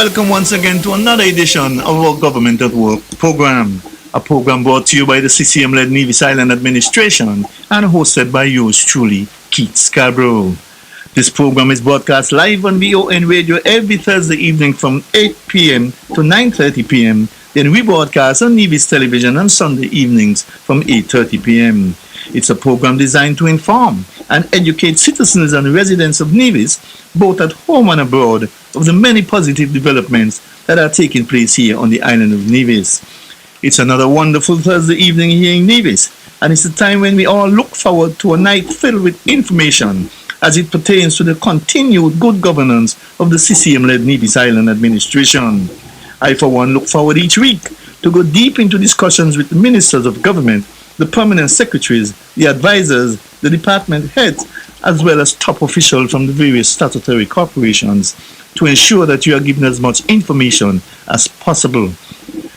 welcome once again to another edition of our Government at Work program, a program brought to you by the CCM-led Nevis Island Administration and hosted by yours truly, Keith Scarborough. This program is broadcast live on VON Radio every Thursday evening from 8 p.m. to 9:30 p.m. Then we broadcast on Nevis Television on Sunday evenings from 8:30 p.m. It's a program designed to inform and educate citizens and residents of Nevis, both at home and abroad, of the many positive developments that are taking place here on the island of Nevis. It's another wonderful Thursday evening here in Nevis, and it's a time when we all look forward to a night filled with information as it pertains to the continued good governance of the CCM-led Nevis Island Administration. I, for one, look forward each week to go deep into discussions with the ministers of government, the permanent secretaries, the advisors, the department heads, as well as top officials from the various statutory corporations to ensure that you are given as much information as possible.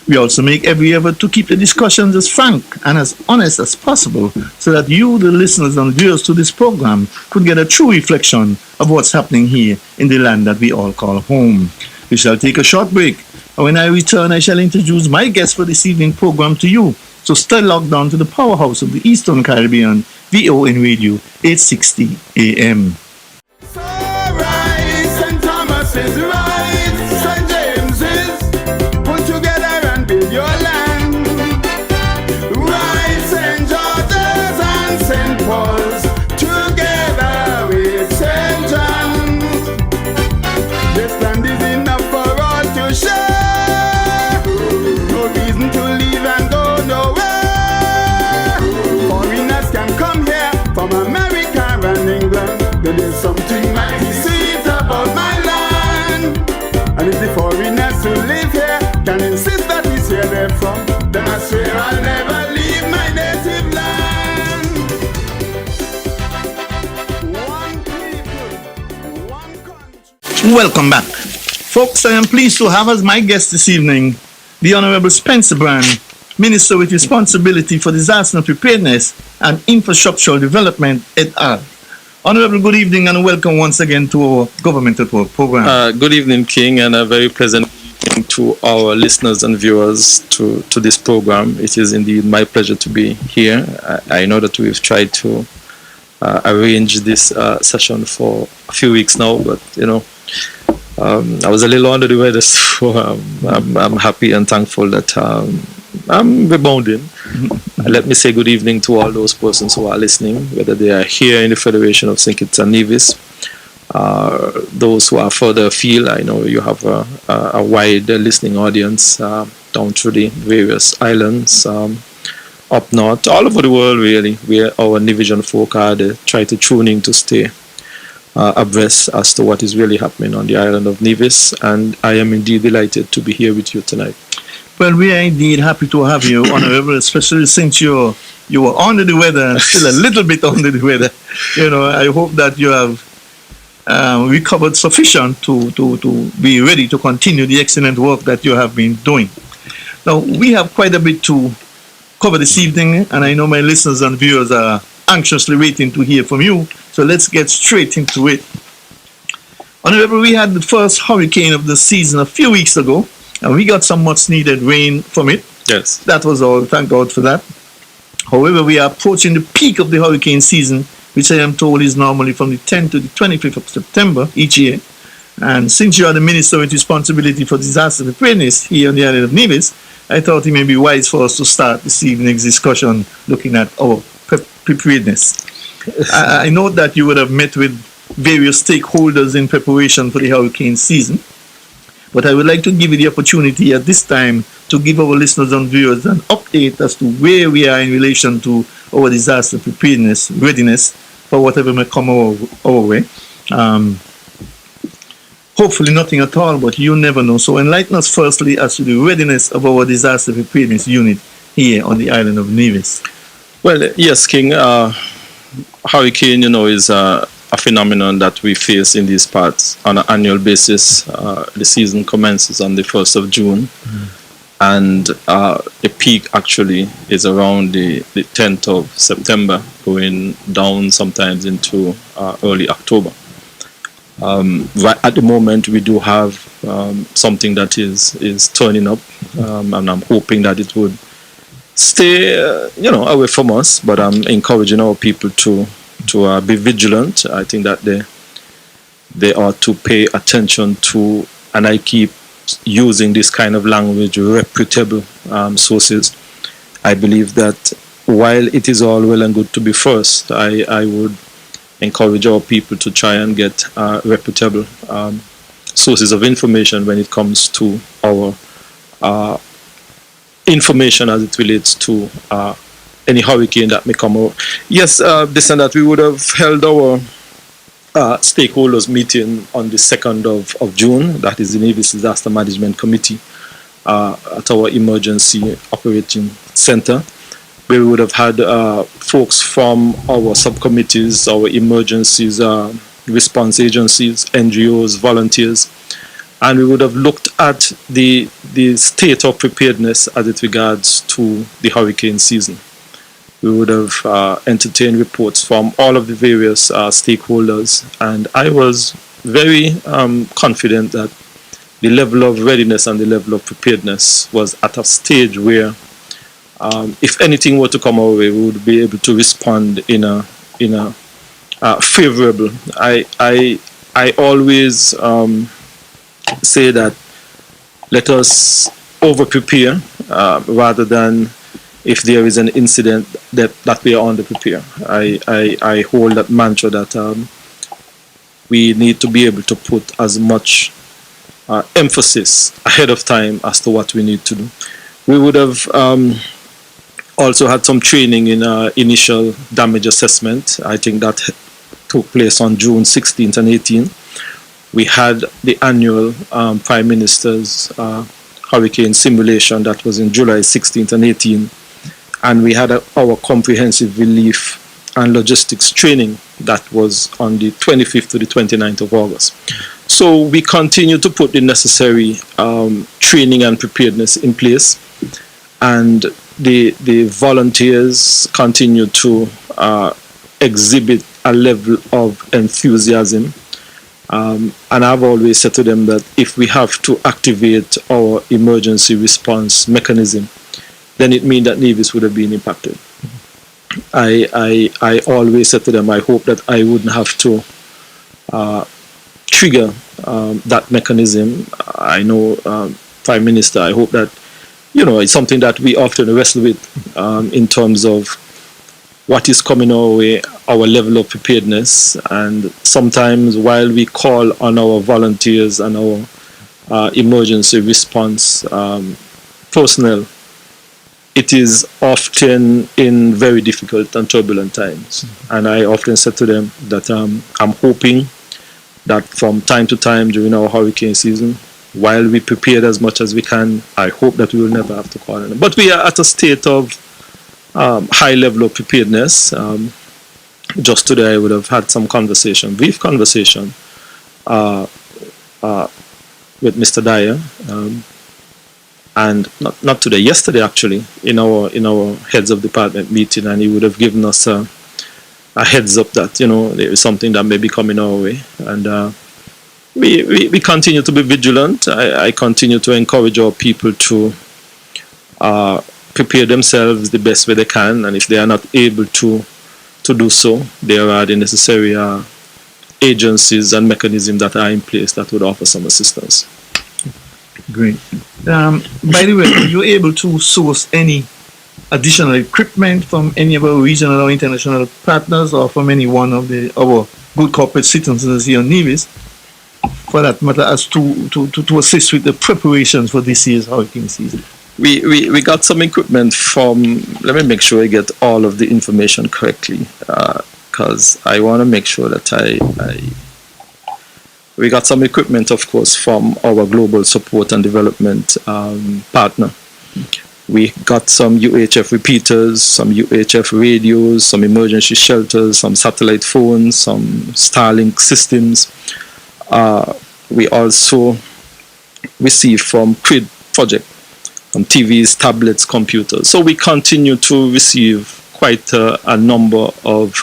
We also make every effort to keep the discussions as frank and as honest as possible so that you, the listeners and viewers to this program, could get a true reflection of what's happening here in the land that we all call home. We shall take a short break, and when I return, I shall introduce my guest for this evening program to you. So stay locked down to the powerhouse of the Eastern Caribbean, VON Radio, 860 AM. So right, St. Thomas is right, St. James is put together and build your land. Right, St. George's and St. Paul's together with St. John's. This land is enough for all to share. No reason to leave and go nowhere. Foreigners can come here from America and England. There is something mighty sweet about my land. And if the foreigners who live here can insist that it's here they're from, then I swear I'll never leave my native land. One people, one country. Welcome back. Folks, I am pleased to have as my guest this evening the Honorable Spencer Brand, Minister with responsibility for disaster preparedness and infrastructural development et al. Honorable, good evening and welcome once again to our Government at Work program. Good evening, King, and a very pleasant evening to our listeners and viewers to this program. It is indeed my pleasure to be here. I know that we've tried to arrange this session for a few weeks now, but I was a little under the weather, so I'm happy and thankful that I'm rebounding. Let me say good evening to all those persons who are listening, whether they are here in the Federation of St. Kitts and Nevis, those who are further afield. I know you have a wide listening audience down through the various islands, up north, all over the world really, where our Nevisian folk are. They try to tune in to stay abreast as to what is really happening on the island of Nevis, and I am indeed delighted to be here with you tonight. Well, we are indeed happy to have you, Honorable, especially since you were under the weather and still a little bit under the weather. I hope that you have recovered sufficient to be ready to continue the excellent work that you have been doing. Now, we have quite a bit to cover this evening, and I know my listeners and viewers are anxiously waiting to hear from you. So let's get straight into it. Honorable, we had the first hurricane of the season a few weeks ago, and we got some much needed rain from it. Yes. That was all. Thank God for that. However, we are approaching the peak of the hurricane season, which I am told is normally from the 10th to the 25th of September each year. And since you are the Minister with responsibility for disaster preparedness here on the island of Nevis, I thought it may be wise for us to start this evening's discussion looking at our preparedness. I know that you would have met with various stakeholders in preparation for the hurricane season, but I would like to give you the opportunity at this time to give our listeners and viewers an update as to where we are in relation to our disaster preparedness, readiness for whatever may come our way. Hopefully nothing at all, but you never know. So enlighten us firstly as to the readiness of our disaster preparedness unit here on the island of Nevis. Well, yes, King. Hurricane, is a phenomenon that we face in these parts on an annual basis. The season commences on the 1st of June, and the peak actually is around the 10th of September, going down sometimes into early October. Right at the moment, we do have something that is turning up, and I'm hoping that it would stay, away from us. But I'm encouraging our people to be vigilant. I think that they ought to pay attention to, and I keep using this kind of language, reputable sources. I believe that while it is all well and good to be first, I would encourage our people to try and get reputable sources of information when it comes to our information as it relates to any hurricane that may come out. Yes, this and that, we would have held our stakeholders meeting on the 2nd of June, that is the Navy's Disaster Management Committee at our Emergency Operating Center, where we would have had folks from our subcommittees, our emergencies response agencies, NGOs, volunteers, and we would have looked at the state of preparedness as it regards to the hurricane season. We would have entertained reports from all of the various stakeholders, and I was very confident that the level of readiness and the level of preparedness was at a stage where if anything were to come our way, we would be able to respond in a favorable. I always say that let us over prepare rather than if there is an incident that we are under prepare. I hold that mantra that we need to be able to put as much emphasis ahead of time as to what we need to do. We would have also had some training in initial damage assessment. I think that took place on June 16th and 18th. We had the annual Prime Minister's hurricane simulation that was in July 16th and 18th. And we had our comprehensive relief and logistics training that was on the 25th to the 29th of August. So we continue to put the necessary training and preparedness in place, and the volunteers continue to exhibit a level of enthusiasm. And I've always said to them that if we have to activate our emergency response mechanism, then it means that navies would have been impacted. I always said to them, I hope that I wouldn't have to trigger that mechanism. I know, Prime Minister, I hope that, it's something that we often wrestle with in terms of what is coming our way, our level of preparedness. And sometimes while we call on our volunteers and our emergency response personnel, it is often in very difficult and turbulent times. And I often said to them that I'm hoping that from time to time during our hurricane season, while we prepared as much as we can, I hope that we will never have to call on them. But we are at a state of high level of preparedness. Just today I would have had some brief conversation with Mr. Dyer. And not today, yesterday actually, in our heads of department meeting, and he would have given us a heads up that there is something that may be coming our way, and we continue to be vigilant. I continue to encourage our people to prepare themselves the best way they can, and if they are not able to do so, there are the necessary agencies and mechanisms that are in place that would offer some assistance. Great. By the way, are you able to source any additional equipment from any of our regional or international partners, or from any one of our good corporate citizens here in Nevis, for that matter, as to assist with the preparations for this year's hurricane season? We got some equipment from, let me make sure I get all of the information correctly, because I want to make sure that we got some equipment, of course, from our global support and development partner. We got some UHF repeaters, some UHF radios, some emergency shelters, some satellite phones, some Starlink systems. We also received from CRID project, from TVs, tablets, computers. So we continue to receive quite a number of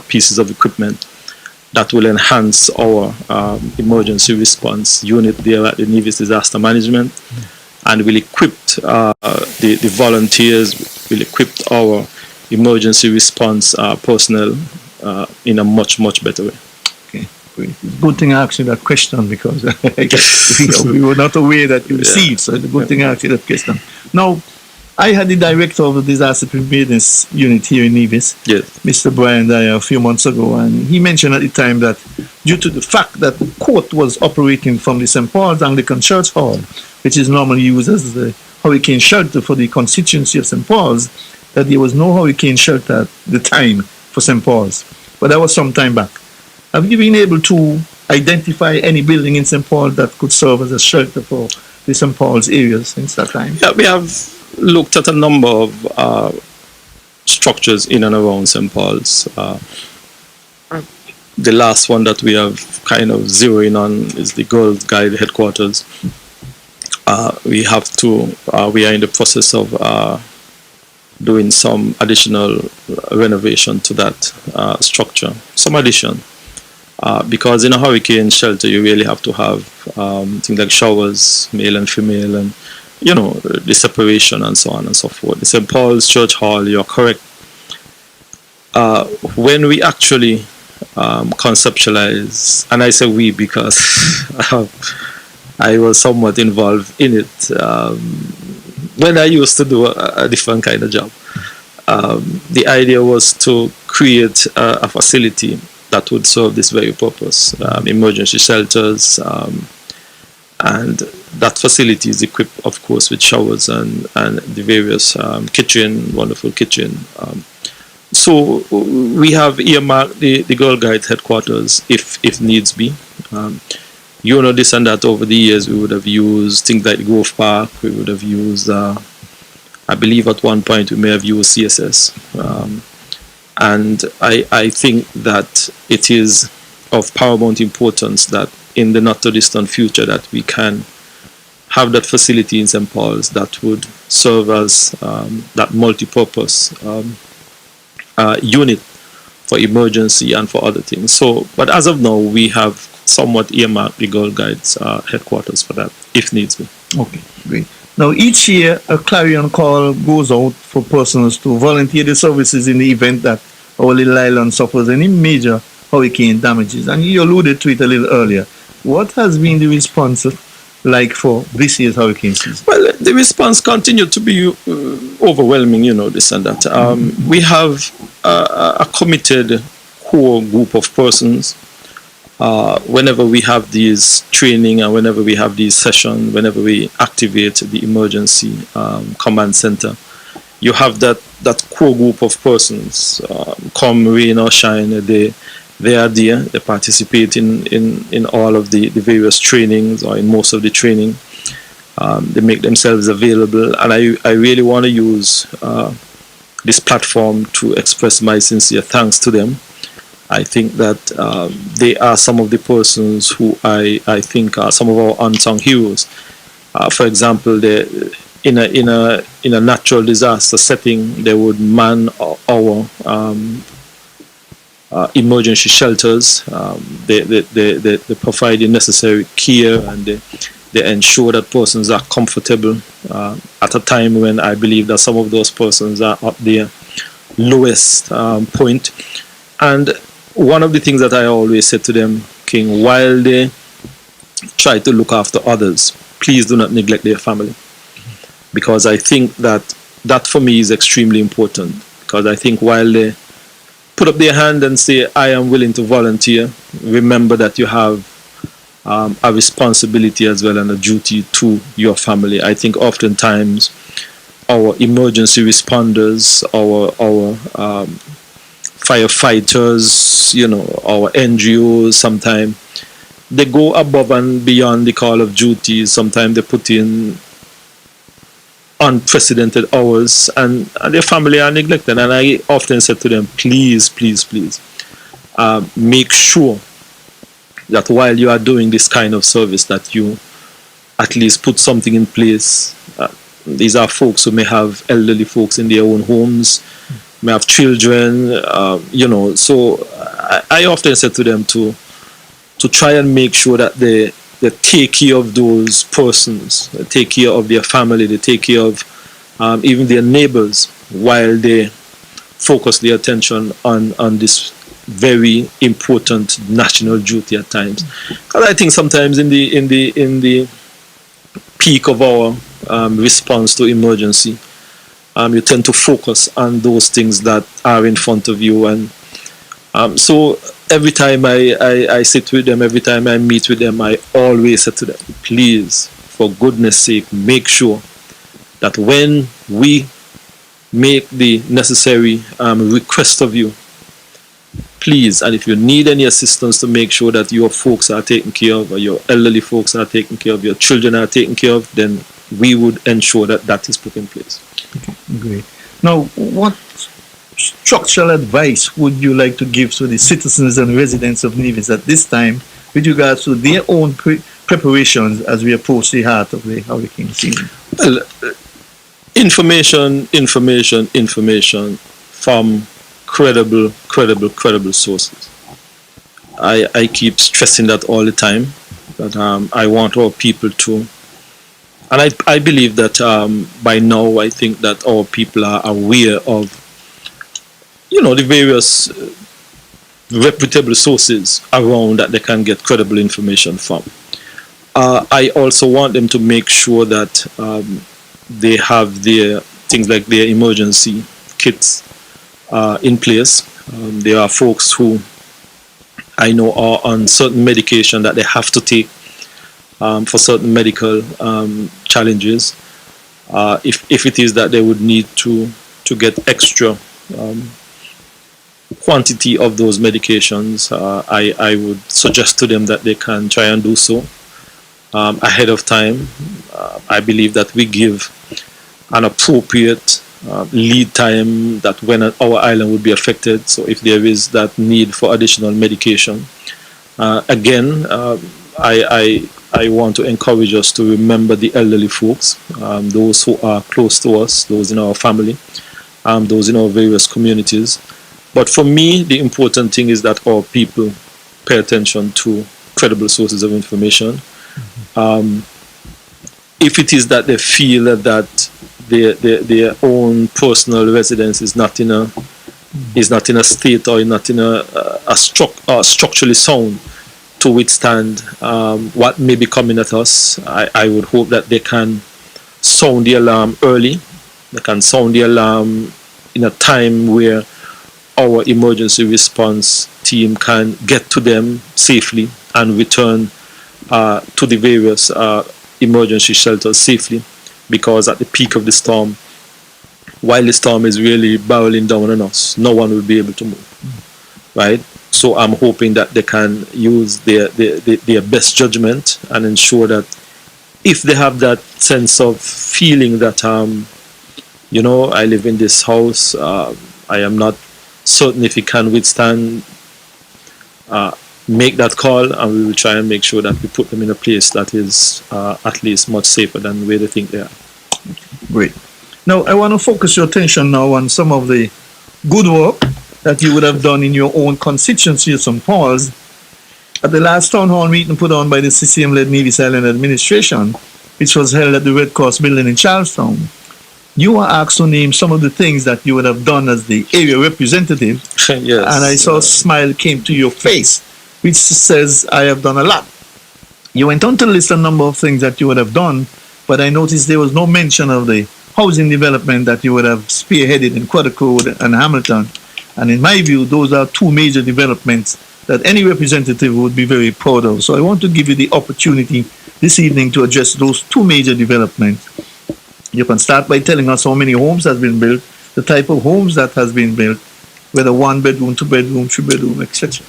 pieces of equipment. that will enhance our emergency response unit there at the Nevis Disaster Management, and will equip the volunteers, will equip our emergency response personnel in a much better way. Okay, great. Good thing I asked you that question, because we were not aware that you received, so it's a good thing I asked you that question. Now, I had the director of the disaster preparedness unit here in Nevis, Yes. Mr. Brian Dyer, a few months ago, and he mentioned at the time that due to the fact that the court was operating from the St. Paul's Anglican Church Hall, which is normally used as the hurricane shelter for the constituency of St. Paul's, that there was no hurricane shelter at the time for St. Paul's. But that was some time back. Have you been able to identify any building in St. Paul that could serve as a shelter for the St. Paul's area since that time? Yeah, we have looked at a number of structures in and around St. Paul's. The last one that we have kind of zeroing on is the Girls Guide headquarters. We are in the process of doing some additional renovation to that structure, some addition. Because in a hurricane shelter, you really have to have things like showers, male and female, and the separation and so on and so forth. The St. Paul's Church Hall, you're correct. When we actually conceptualize, and I say we because I was somewhat involved in it when I used to do a different kind of job. The idea was to create a facility that would serve this very purpose, emergency shelters, and that facility is equipped, of course, with showers and the various wonderful kitchen. So we have earmarked the Girl Guide headquarters if needs be. This and that over the years, we would have used things like Grove Park, we would have used, I believe at one point we may have used CSS. And I think that it is of paramount importance that in the not too distant future that we can have that facility in St. Paul's that would serve as that multi-purpose unit for emergency and for other things. So, but as of now, we have somewhat earmarked the Girl Guides headquarters for that, if needs be. Okay, great. Now, each year, a clarion call goes out for persons to volunteer their services in the event that our little island suffers any major hurricane damages. And you alluded to it a little earlier. What has been the response like for this year's hurricane season? Well, the response continued to be overwhelming, this and that. We have a committed core group of persons. Whenever we have these training and whenever we have these sessions, whenever we activate the emergency command center, you have that core group of persons, come rain or shine, they are there, they participate in all of the various trainings or in most of the training. They make themselves available, and I really want to use this platform to express my sincere thanks to them. I think that they are some of the persons who I think are some of our unsung heroes. For example, in a natural disaster setting, they would man our emergency shelters. They provide the necessary care, and they ensure that persons are comfortable at a time when I believe that some of those persons are at their lowest point. And one of the things that I always say to them, King, while they try to look after others, please do not neglect their family. Because I think that for me is extremely important. Because I think while they put up their hand and say, I am willing to volunteer, remember that you have a responsibility as well and a duty to your family. I think oftentimes our emergency responders, our firefighters, our NGOs, sometimes they go above and beyond the call of duty. Sometimes they put in unprecedented hours, and their family are neglected. And I often said to them, please, make sure that while you are doing this kind of service, that you at least put something in place. These are folks who may have elderly folks in their own homes, may have children, so I often say to them to try and make sure that they take care of those persons, they take care of their family, they take care of even their neighbors, while they focus their attention on this very important national duty at times. Because I think sometimes in the peak of our response to emergency, you tend to focus on those things that are in front of you. And so every time I sit with them, every time I meet with them, I always say to them, please, for goodness sake, make sure that when we make the necessary request of you, please, and if you need any assistance to make sure that your folks are taken care of, or your elderly folks are taken care of, your children are taken care of, then we would ensure that that is put in place. Okay, great. Now, what structural advice would you like to give to the citizens and residents of Nevis at this time with regards to their own preparations as we approach the heart of the hurricane season? Well, information from credible sources. I keep stressing that all the time, that I want our people to, and I believe that by now I think that our people are aware of, the various reputable sources around that they can get credible information from. I also want them to make sure that they have their things like their emergency kits in place. There are folks who I know are on certain medication that they have to take for certain medical challenges. If it is that they would need to get extra quantity of those medications, I would suggest to them that they can try and do so ahead of time. I believe that we give an appropriate lead time that when our island would be affected. So if there is that need for additional medication, again, I want to encourage us to remember the elderly folks, those who are close to us, those in our family, those in our various communities. But for me, the important thing is that our people pay attention to credible sources of information. If it is that they feel that their own personal residence is not in a state or not in a structurally sound to withstand what may be coming at us, I would hope that they can sound the alarm early. They can sound the alarm in a time where our emergency response team can get to them safely and return to the various emergency shelters safely, because at the peak of the storm, while the storm is really barreling down on us, no one will be able to move, right? So I'm hoping that they can use their best judgment and ensure that if they have that sense of feeling that I live in this house, I am not certain if it can withstand, make that call, and we will try and make sure that we put them in a place that is at least much safer than where they think they are. Great. Now, I want to focus your attention now on some of the good work that you would have done in your own constituency of St. Paul's. At the last town hall meeting put on by the CCM-led Nevis Island administration, which was held at the Red Cross building in Charlestown, you were asked to name some of the things that you would have done as the area representative. Yes. And I saw a smile came to your face, which says, I have done a lot. You went on to list a number of things that you would have done, but I noticed there was no mention of the housing development that you would have spearheaded in Quadcode and Hamilton. And in my view, those are two major developments that any representative would be very proud of. So I want to give you the opportunity this evening to address those two major developments. You can start by telling us how many homes has been built, the type of homes that has been built, whether 1 bedroom, 2 bedroom, 3 bedroom, etc.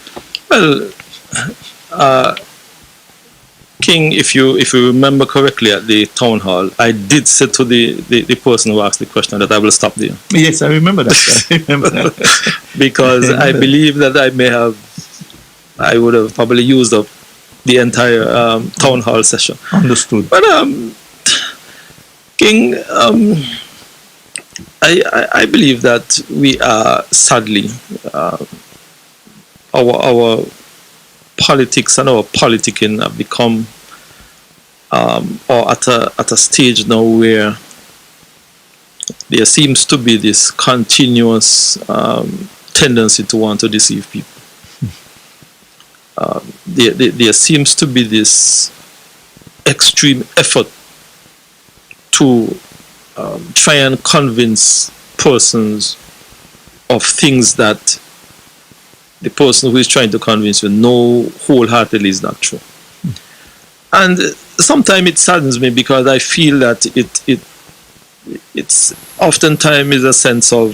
Well, King, if you remember correctly at the town hall, I did say to the person who asked the question that I will stop there. Yes, I remember that. I remember that. Because I believe that I would have probably used up the entire town hall session. Understood. But King, I believe that we are sadly our politics and our politicking have become or at a stage now where there seems to be this continuous tendency to want to deceive people. There seems to be this extreme effort to try and convince persons of things that the person who is trying to convince you know wholeheartedly is not true. And sometimes it saddens me because I feel that it's oftentimes is a sense of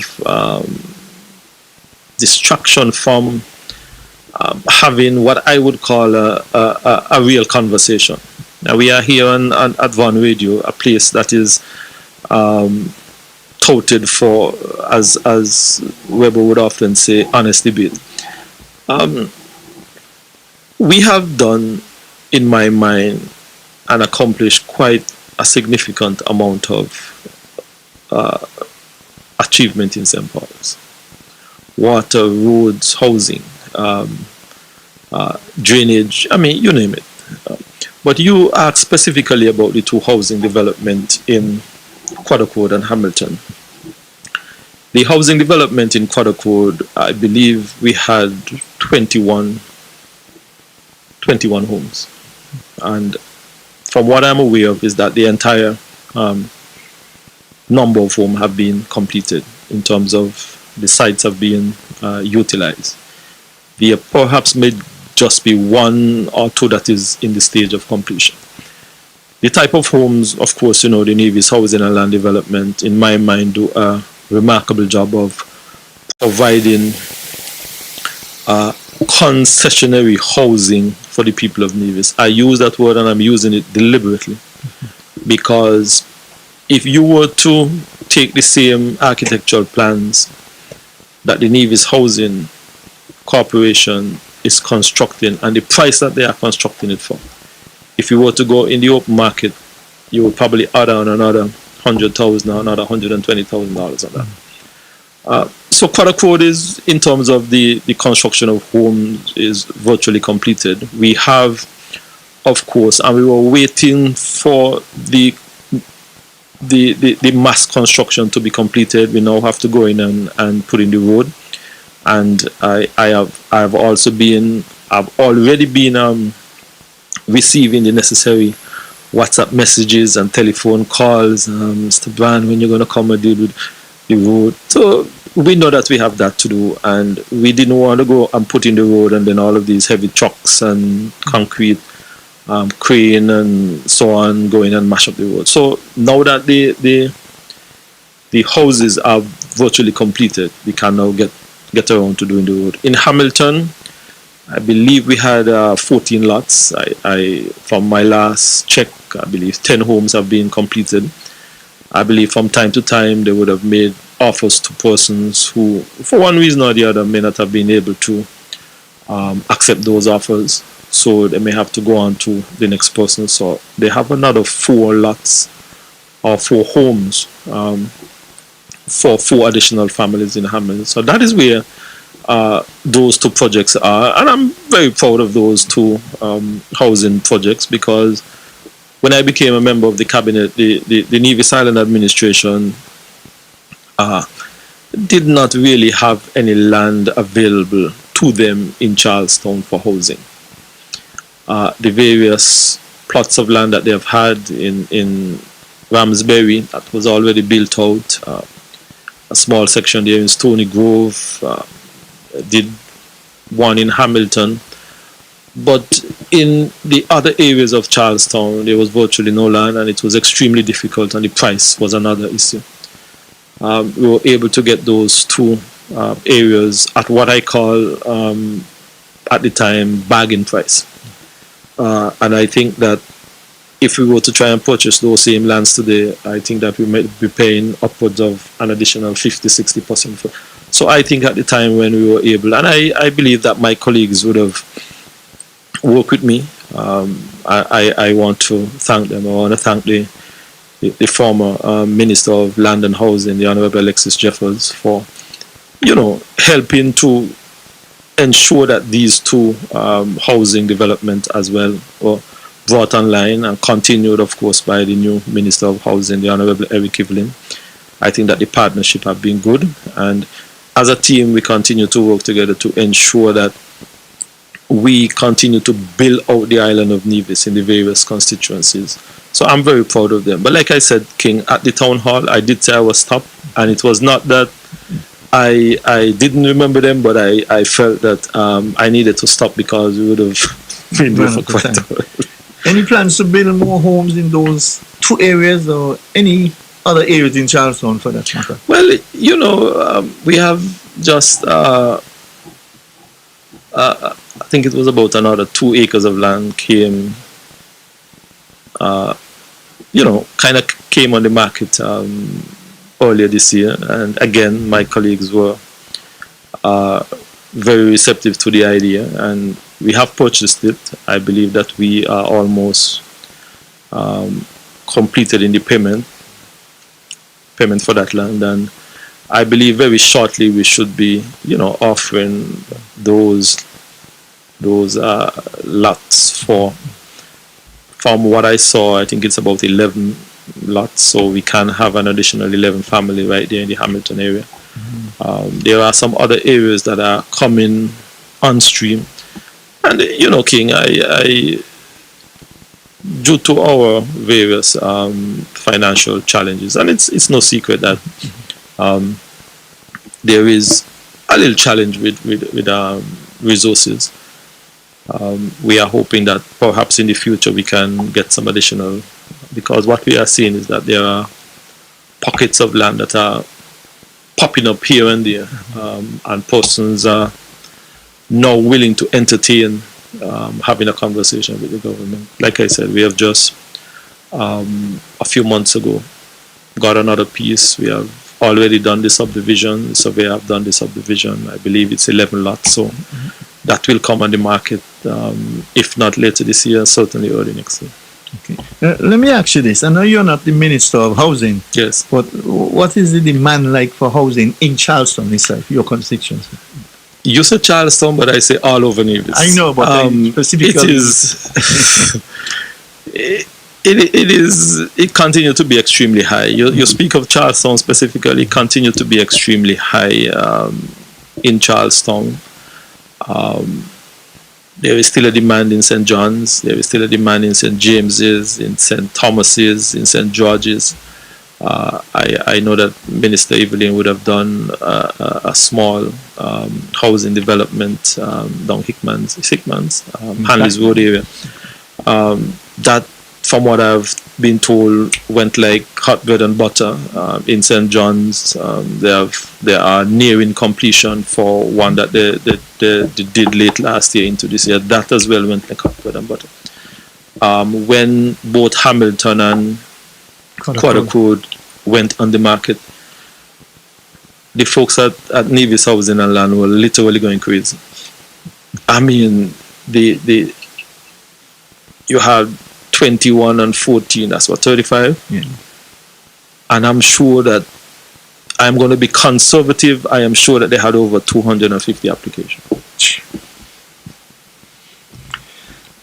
distraction from having what I would call a real conversation. Now we are here at Van Radio, a place that is touted for, as Weber would often say, honest debate. We have done, in my mind, and accomplished quite a significant amount of achievement in St. Paul's. Water, roads, housing, drainage, I mean, you name it. But you asked specifically about the two housing development in Quaddercourt and Hamilton. The housing development in Quaddercourt, I believe we had 21 homes. And from what I'm aware of is that the entire number of homes have been completed in terms of the sites have been utilized. There perhaps may just be one or two that is in the stage of completion. The type of homes, of course, the Navy's Housing and Land Development, in my mind, do a remarkable job of providing concessionary housing for the people of Nevis. I use that word and I'm using it deliberately because if you were to take the same architectural plans that the Nevis Housing Corporation is constructing and the price that they are constructing it for, if you were to go in the open market, you would probably add on another $100,000 or another $120,000 on that. So Quaddercourt is, in terms of the construction of homes, is virtually completed. We have, of course, and we were waiting for the mass construction to be completed. We now have to go in and put in the road. And I've already been receiving the necessary WhatsApp messages and telephone calls. Mr. Brand, when you're going to come and deal with the road? So we know that we have that to do, and we didn't want to go and put in the road and then all of these heavy trucks and concrete crane and so on go in and mash up the road. So now that the houses are virtually completed, we can now get around to doing the road. In Hamilton, I believe we had 14 lots. From my last check, I believe 10 homes have been completed. I believe from time to time they would have made offers to persons who, for one reason or the other, may not have been able to accept those offers. So they may have to go on to the next person. So they have another 4 lots or 4 homes for 4 additional families in Hamilton. So that is where those 2 projects are, and I'm very proud of those 2 housing projects, because when I became a member of the cabinet, the Nevis Island administration did not really have any land available to them in Charlestown for housing. The various plots of land that they have had in Ramsbury, that was already built out. A small section there in Stony Grove, did one in Hamilton, but in the other areas of Charlestown there was virtually no land, and it was extremely difficult, and the price was another issue. We were able to get those 2 areas at what I call at the time bargain price, and I think that if we were to try and purchase those same lands today, I think that we might be paying upwards of an additional 50-60% for. So I think at the time when we were able, and I believe that my colleagues would have worked with me. I want to thank them. I want to thank the former Minister of Land and Housing, the Honorable Alexis Jeffers, for helping to ensure that these two housing development as well were brought online and continued, of course, by the new Minister of Housing, the Honorable Eric Evelyn. I think that the partnership have been good, and as a team, we continue to work together to ensure that we continue to build out the island of Nevis in the various constituencies. So I'm very proud of them. But like I said, King, at the town hall, I did say I was stopped, and it was not that I didn't remember them, but I felt that I needed to stop because we would have been there for quite a while. Any plans to build more homes in those two areas or any other areas in Charlestown for that matter? Well, you know, we have just, I think it was about another 2 acres of land came, you know, kind of came on the market earlier this year. And again, my colleagues were very receptive to the idea, and we have purchased it. I believe that we are almost completed in the payment for that land, and I believe very shortly we should be, you know, offering those lots for. From what I saw, I think it's about 11 lots, so we can have an additional 11 family right there in the Hamilton area. There are some other areas that are coming on stream, and you know, King, I due to our various financial challenges, and it's no secret that there is a little challenge with resources. We are hoping that perhaps in the future we can get some additional, because what we are seeing is that there are pockets of land that are popping up here and there, and persons are now willing to entertain having a conversation with the government. Like I said, we have just a few months ago got another piece. We have already done the subdivision. The surveyor have done the subdivision. I believe it's 11 lots, so that will come on the market, if not later this year, certainly early next year. Okay. Let me ask you this. I know you're not the Minister of Housing. Yes. But what is the demand like for housing in Charleston itself, your constituency? You say Charleston, but I say all over Nevis. I know, but specifically... It is... It continues to be extremely high. You speak of Charleston specifically, continue to be extremely high in Charleston. There is still a demand in St. John's. There is still a demand in St. James's, in St. Thomas's, in St. George's. I know that Minister Evelyn would have done a small housing development down Hickman's, Hanley's Road area. That, from what I've been told, went like hot bread and butter. In St. John's, they are nearing completion for one that they did late last year into this year. That as well went like hot bread and butter. When both Hamilton and Quadacode went on the market, the folks at Nevis Housing and Land were literally going crazy. I mean, you had 21 and 14, that's what, 35? Yeah. And I'm sure that, I'm going to be conservative, I am sure that they had over 250 applications.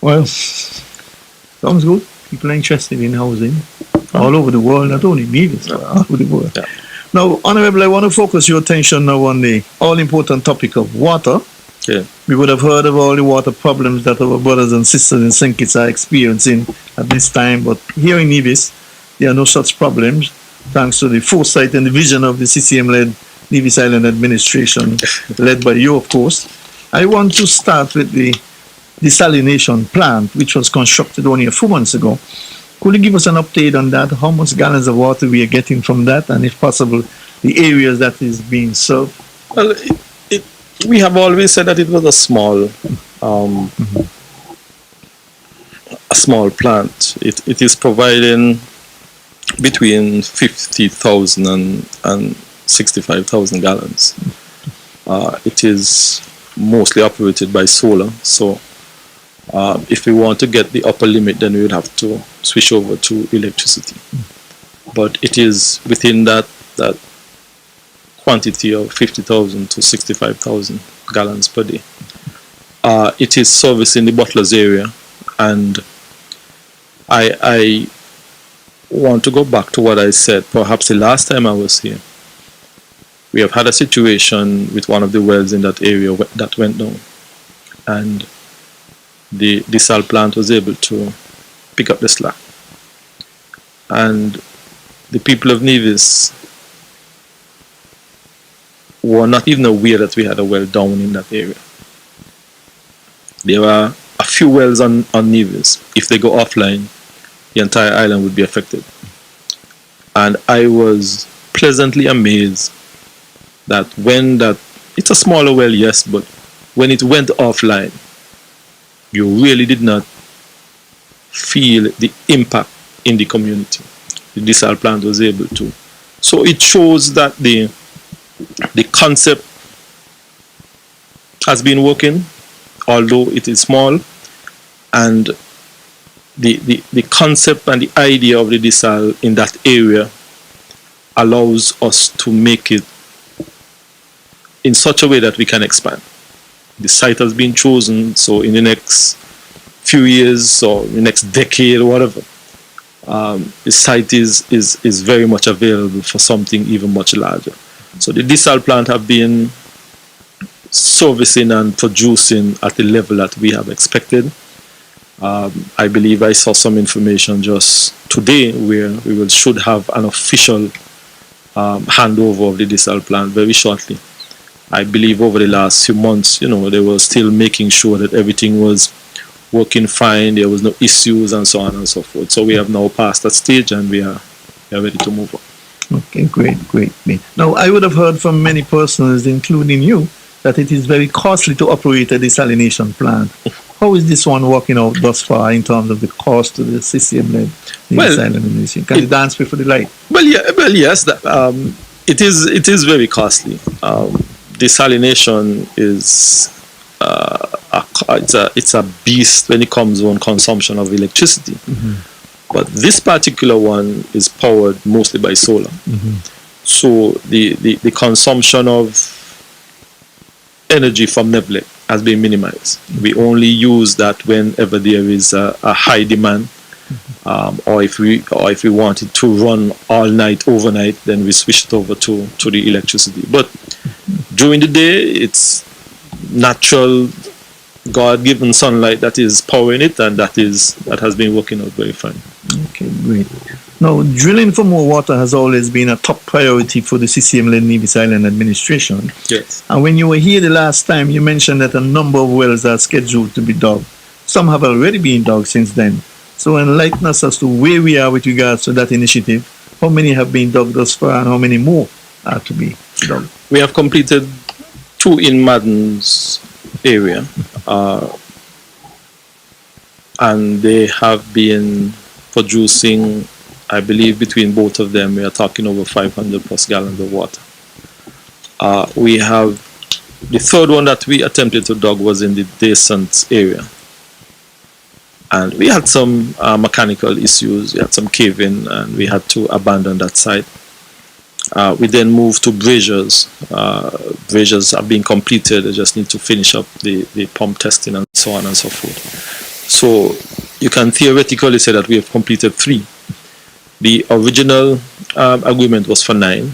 Well, sounds good. People are interested in housing all over the world, not only Nevis, but all over the world. Yeah. Now, Honorable, I want to focus your attention now on the all-important topic of water. Yeah. We would have heard of all the water problems that our brothers and sisters in St. Kitts are experiencing at this time, but here in Nevis, there are no such problems, thanks to the foresight and the vision of the CCM-led Nevis Island Administration, led by you, of course. I want to start with the desalination plant, which was constructed only a few months ago. Could you give us an update on that? How much gallons of water we are getting from that, and if possible, the areas that is being served? Well, we have always said that it was a small plant. It is providing between 50,000 and 65,000 gallons. It is mostly operated by solar, so if we want to get the upper limit, then we would have to switch over to electricity. But it is within that quantity of 50,000 to 65,000 gallons per day. It is servicing the Butlers area, and I want to go back to what I said perhaps the last time I was here. We have had a situation with one of the wells in that area that went down, and the desal plant was able to pick up the slack. And the people of Nevis were not even aware that we had a well down in that area. There are a few wells on Nevis. If they go offline, the entire island would be affected. And I was pleasantly amazed that it's a smaller well, yes, but when it went offline, you really did not feel the impact in the community. The desal plant was able to. So it shows that the concept has been working, although it is small, and the concept and the idea of the desal in that area allows us to make it in such a way that we can expand. The site has been chosen, so in the next few years or the next decade or whatever, the site is very much available for something even much larger. So the desal plant have been servicing and producing at the level that we have expected. I believe I saw some information just today where should have an official handover of the desal plant very shortly. I believe over the last few months, they were still making sure that everything was working fine, there was no issues and so on and so forth. So we have now passed that stage and we are ready to move on. Okay, great. Now, I would have heard from many persons, including you, that it is very costly to operate a desalination plant. How is this one working out thus far in terms of the cost to the CCM-led desalination? Can you dance before the light? Well, yes. It is very costly. Desalination is it's a beast when it comes on consumption of electricity. Mm-hmm. But this particular one is powered mostly by solar. Mm-hmm. So the consumption of energy from Nevelec has been minimized. Mm-hmm. We only use that whenever there is a high demand, or if we wanted to run all night, overnight, then we switch it over to the electricity. But during the day, it's natural, God-given sunlight that is powering it, and that has been working out very fine. Okay, great. Now, drilling for more water has always been a top priority for the CCM-led Nevis Island administration. Yes. And when you were here the last time, you mentioned that a number of wells are scheduled to be dug. Some have already been dug since then. So enlighten us as to where we are with regards to that initiative. How many have been dug thus far and how many more are to be dug? We have completed 2 in Madden's area, and they have been producing, I believe between both of them, we are talking over 500 plus gallons of water. We have the third one that we attempted to dug was in the Descent area. And we had some mechanical issues, we had some cave-in, and we had to abandon that site. We then moved to braziers. Braziers are being completed, they just need to finish up the pump testing and so on and so forth. So you can theoretically say that we have completed 3. The original agreement was for 9.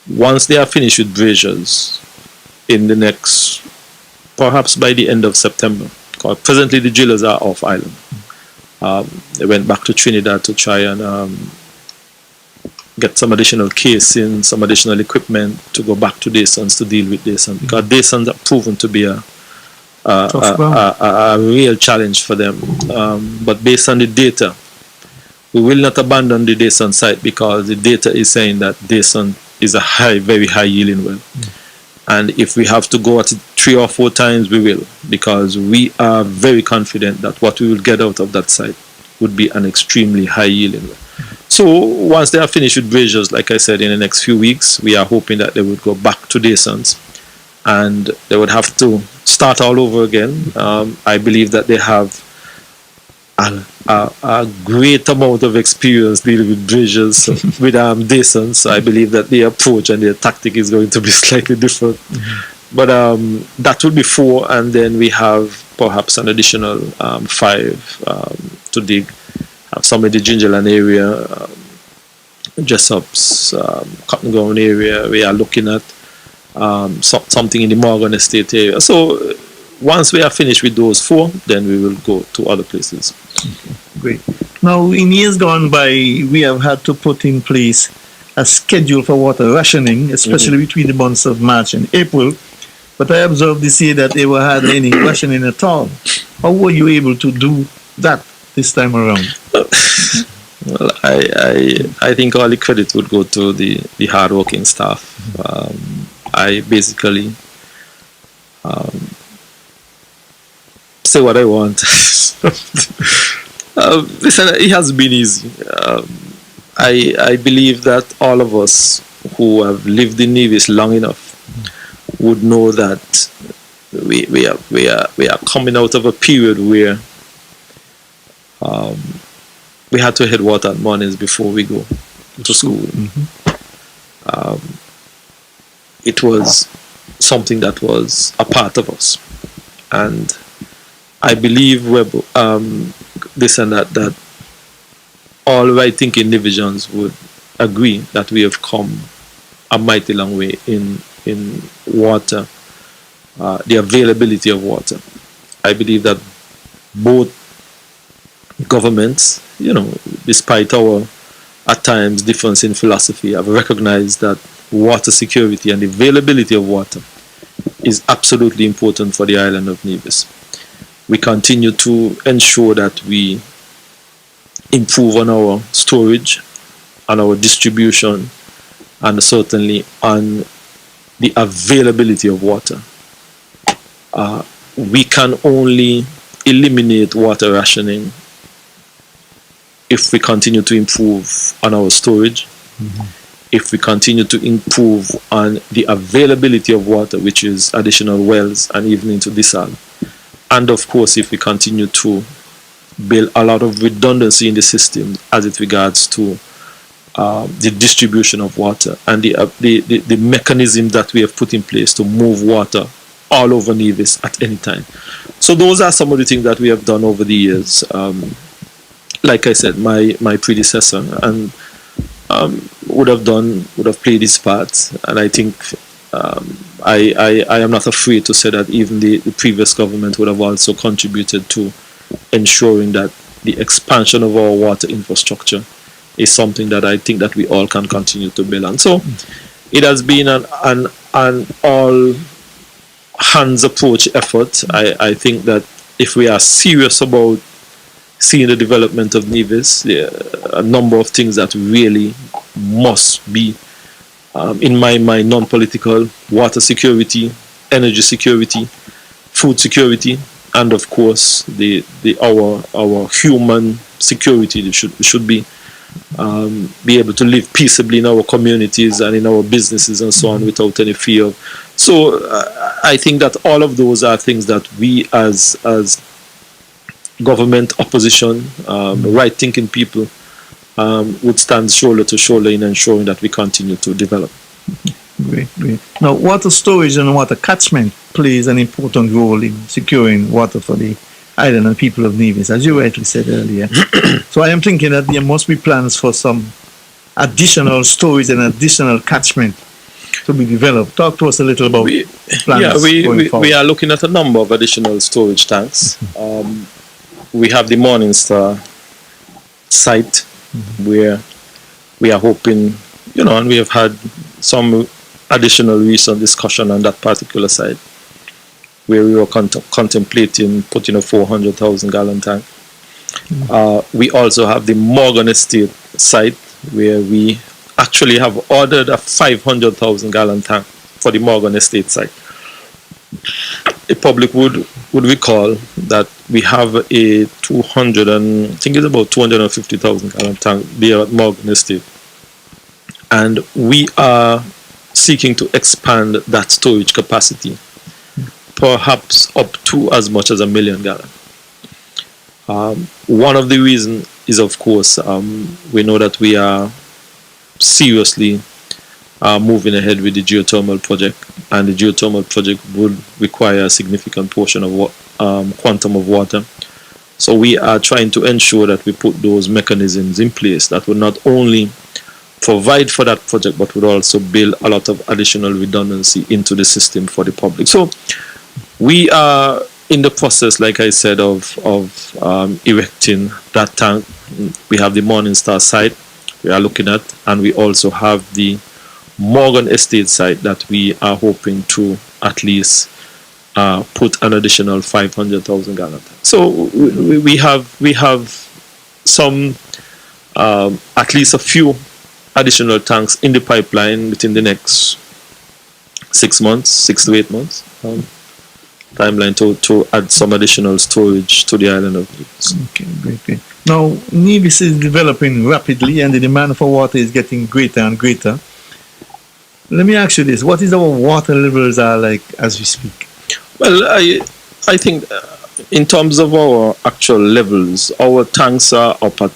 Once they are finished with braziers, in the next, perhaps by the end of September, presently the drillers are off island. They went back to Trinidad to try and get some additional casing, some additional equipment to go back to Descents to deal with Descents, because Descents are proven to be a real challenge for them. But based on the data, we will not abandon the Descent site because the data is saying that Descent is a very high yielding well. And if we have to go at it 3 or 4 times, we will, because we are very confident that what we will get out of that site would be an extremely high yielding well. So once they are finished with braziers, like I said, in the next few weeks, we are hoping that they would go back to Descents and they would have to start all over again. I believe that they have a great amount of experience dealing with bridges with Dayson, so I believe that their approach and their tactic is going to be slightly different. But that will be 4, and then we have perhaps an additional 5 to dig. Have some in the Gingerland area, Jessup's, Cotton Ground area. We are looking at something in the Morgan Estate area. So once we are finished with those 4, then we will go to other places. Great. Now, in years gone by, we have had to put in place a schedule for water rationing, especially between the months of March and April. But I observed this year that they were had any rationing at all. How were you able to do that this time around? Well, I think all the credit would go to the hardworking staff. I basically say what I want. Listen, it has been easy. I believe that all of us who have lived in Nevis long enough would know that we are coming out of a period where we had to head water at mornings before we go to school. It was something that was a part of us, and I believe this and that all right-thinking divisions would agree that we have come a mighty long way in water, the availability of water. I believe that both governments, despite our at times difference in philosophy, have recognized that water security and the availability of water is absolutely important for the island of Nevis. We continue to ensure that we improve on our storage, on our distribution, and certainly on the availability of water. We can only eliminate water rationing if we continue to improve on our storage, if we continue to improve on the availability of water, which is additional wells and even into desal, and of course if we continue to build a lot of redundancy in the system as it regards to the distribution of water and the mechanism that we have put in place to move water all over Nevis at any time. So those are some of the things that we have done over the years. Like I said, my predecessor and would have played his part, and I think I am not afraid to say that even the previous government would have also contributed to ensuring that the expansion of our water infrastructure is something that I think that we all can continue to build on. So it has been an all hands approach effort. I think that if we are serious about seeing the development of Nevis, there are a number of things that really must be, in my mind, non-political: water security, energy security, food security, and of course our human security. Should be able to live peaceably in our communities and in our businesses and so on without any fear. So I think that all of those are things that we as government, opposition, right-thinking people would stand shoulder to shoulder in ensuring that we continue to develop. Great. Now, water storage and water catchment plays an important role in securing water for the island and people of Nevis, as you rightly said earlier. So I am thinking that there must be plans for some additional storage and additional catchment to be developed. Talk to us a little about plans going forward. We are looking at a number of additional storage tanks. We have the Morning Star site where we are hoping, and we have had some additional recent discussion on that particular site, where we were contemplating putting a 400,000 gallon tank. We also have the Morgan Estate site, where we actually have ordered a 500,000 gallon tank for the Morgan Estate site. The public would recall that we have a 250,000 gallon tank there at Morgan Estate, and we are seeking to expand that storage capacity perhaps up to as much as 1 million gallon. One of the reasons is, of course, we know that we are seriously moving ahead with the geothermal project, and the geothermal project would require a significant portion of quantum of water. So we are trying to ensure that we put those mechanisms in place that will not only provide for that project, but would also build a lot of additional redundancy into the system for the public. So we are in the process, like I said, of erecting that tank. We have the Morningstar site we are looking at, and we also have the Morgan Estate site that we are hoping to at least put an additional 500,000 gallon. So we have some at least a few additional tanks in the pipeline within the next 6 to 8 months. Timeline to add some additional storage to the island of Nevis. Okay, great. Now, Nevis is developing rapidly and the demand for water is getting greater and greater. Let me ask you this. What is our water levels are like as we speak? Well, I think in terms of our actual levels, our tanks are up at,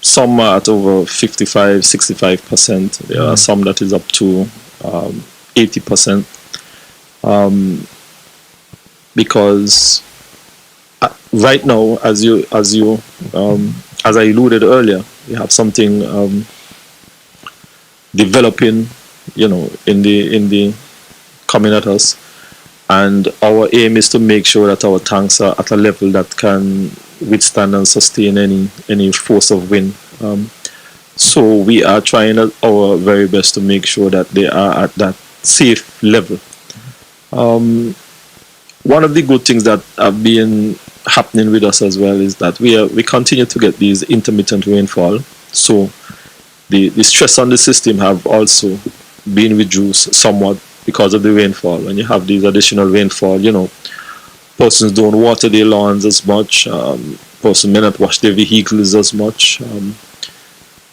some are at over 55, 65%. There are some that is up to 80%. Because right now, as I alluded earlier, we have something developing, in the coming at us, and our aim is to make sure that our tanks are at a level that can withstand and sustain any force of wind. So we are trying our very best to make sure that they are at that safe level. One of the good things that have been happening with us as well is that we continue to get these intermittent rainfall. So the stress on the system have also been reduced somewhat because of the rainfall. When you have these additional rainfall, persons don't water their lawns as much, persons may not wash their vehicles as much,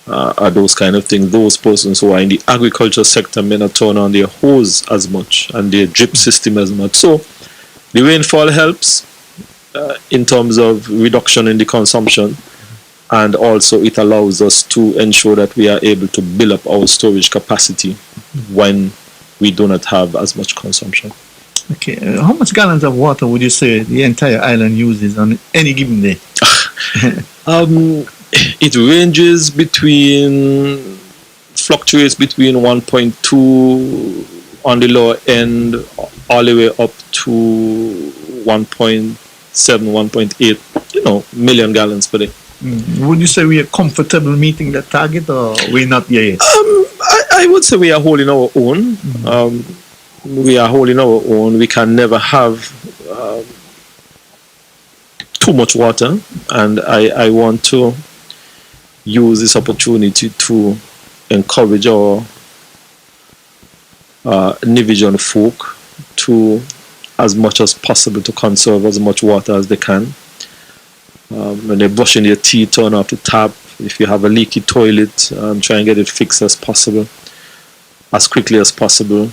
those kind of things. Those persons who are in the agriculture sector may not turn on their hose as much and their drip system as much. So the rainfall helps in terms of reduction in the consumption, and also it allows us to ensure that we are able to build up our storage capacity when we do not have as much consumption. Okay, how much gallons of water would you say the entire island uses on any given day? It ranges fluctuates between 1.2 on the lower end all the way up to 1.7, 1.8, million gallons per day. Would you say we are comfortable meeting that target, or we're not there yet? I would say we are holding our own. We are holding our own. We can never have too much water, and I want to use this opportunity to encourage our Nevisian folk to, as much as possible, to conserve as much water as they can. When they're brushing their teeth, turn off the tap. If you have a leaky toilet, try and get it fixed as quickly as possible.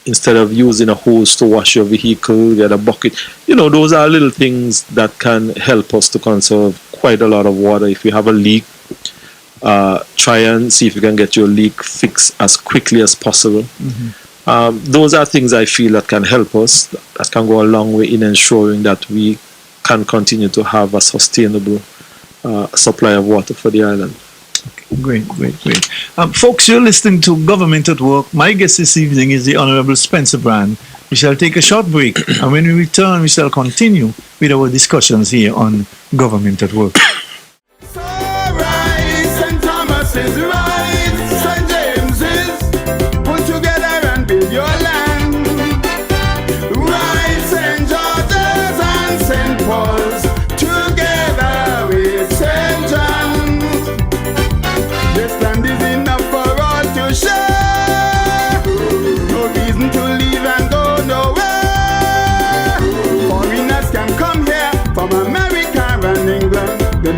Instead of using a hose to wash your vehicle, get a bucket. Those are little things that can help us to conserve quite a lot of water. If you have a leak, try and see if you can get your leak fixed as quickly as possible. Those are things I feel that can help us, that can go a long way in ensuring that we can continue to have a sustainable supply of water for the island. Great. Folks, you're listening to Government at Work. My guest this evening is the Honorable Spencer Brand. We shall take a short break, and when we return, we shall continue with our discussions here on Government at Work. So right, St. Thomas is right, St. James is put together and build your land. Right, St. George's and St. Paul's together with St. John's. This land is enough for all to share. No reason to leave and go nowhere. Foreigners can come here from America and England. The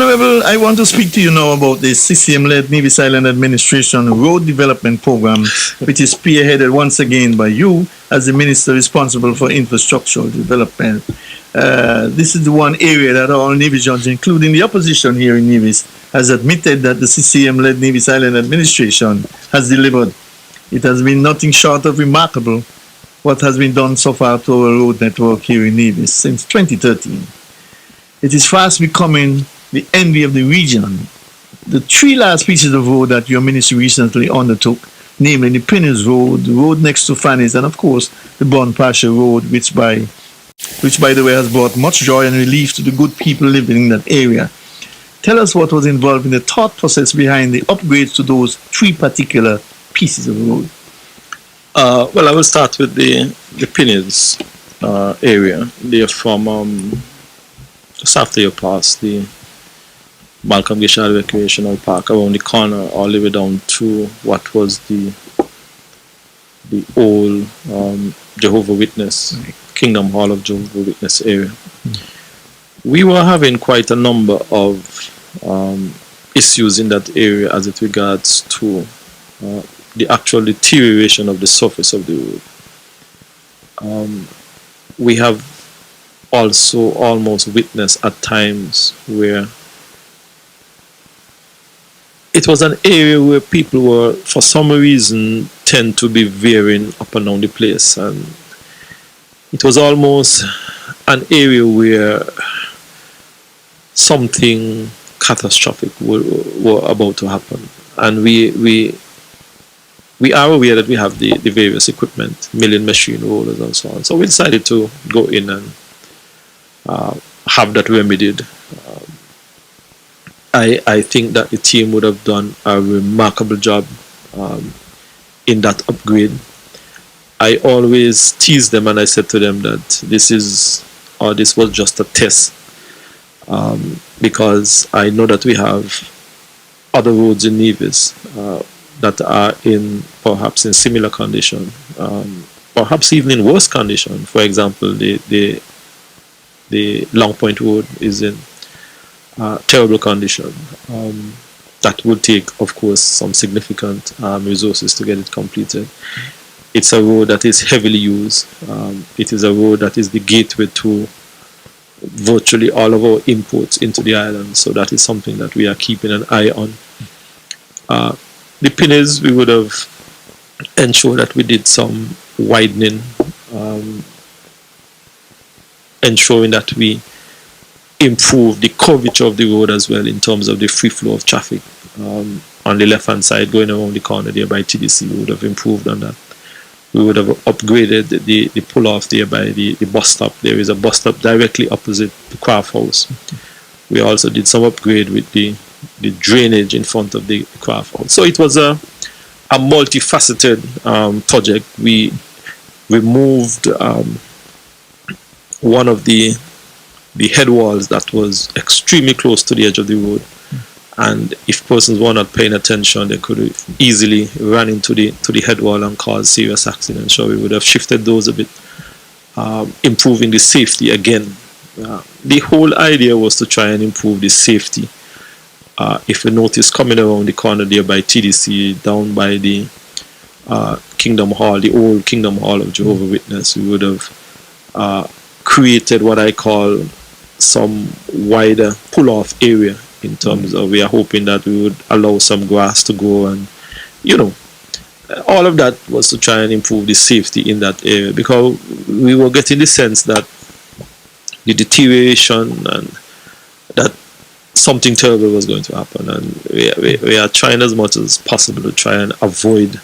Honorable, I want to speak to you now about the CCM-led Nevis Island Administration Road Development Program, which is spearheaded once again by you as the Minister responsible for infrastructural development. This is the one area that all Nevisians, including the opposition here in Nevis, has admitted that the CCM-led Nevis Island Administration has delivered. It has been nothing short of remarkable what has been done so far to our road network here in Nevis since 2013. It is fast becoming the envy of the region. The three last pieces of road that your ministry recently undertook, namely the Pinners Road, the road next to Fanny's, and of course the Bon Pasha Road, which by the way has brought much joy and relief to the good people living in that area. Tell us what was involved in the thought process behind the upgrades to those three particular pieces of road. Well, I will start with the Pinners area. They're from just after you pass the Malcolm Gishard Recreational Park around the corner all the way down to what was the old Jehovah Witness, Kingdom Hall of Jehovah Witness area. We were having quite a number of issues in that area as it regards to the actual deterioration of the surface of the road. We have also almost witnessed at times where it was an area where people were, for some reason, tend to be veering up and down the place, and it was almost an area where something catastrophic were about to happen. And we are aware that we have the various equipment, milling machine rollers and so on. So we decided to go in and have that remedied. I think that the team would have done a remarkable job in that upgrade. I always teased them and I said to them that this was just a test, because I know that we have other roads in Nevis that are perhaps in similar condition, perhaps even in worse condition. For example, the Long Point Road is in terrible condition. That would take, of course, some significant resources to get it completed. It's a road that is heavily used. It is a road that is the gateway to virtually all of our imports into the island. So that is something that we are keeping an eye on. The Pinners, we would have ensured that we did some widening, ensuring that we improve the curvature of the road as well in terms of the free flow of traffic. On the left hand side going around the corner there by TDC, we would have improved on that. We would have upgraded the pull off there by the bus stop. There is a bus stop directly opposite the craft house. We also did some upgrade with the drainage in front of the craft house. So it was a multifaceted project. We removed one of the head walls that was extremely close to the edge of the road, and if persons were not paying attention, they could easily run into the head wall and cause serious accidents. So we would have shifted those a bit, improving the safety again. The whole idea was to try and improve the safety. If we notice coming around the corner there by TDC, down by the Kingdom Hall, the old Kingdom Hall of Jehovah Witness, we would have created what I call some wider pull-off area, in terms of we are hoping that we would allow some grass to grow, and all of that was to try and improve the safety in that area, because we were getting the sense that the deterioration and that something terrible was going to happen, and we are trying as much as possible to try and avoid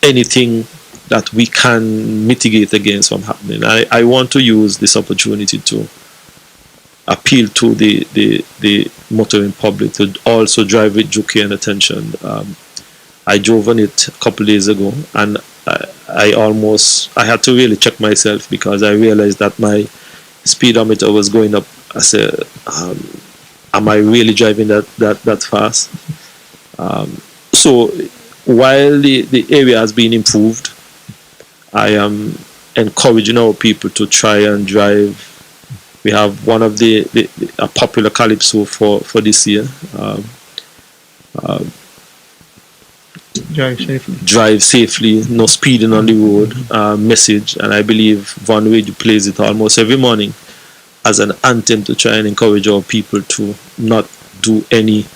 anything that we can mitigate against from happening. I want to use this opportunity to appeal to the motoring public to also drive with joke and attention. I drove on it a couple of days ago, and I had to really check myself, because I realized that my speedometer was going up. I said, am I really driving that fast? So while the area has been improved, I am encouraging our people to try and drive We have one of a popular calypso for this year. Drive safely, no speeding on the road message, and I believe Von Radio plays it almost every morning as an anthem to try and encourage our people to not do any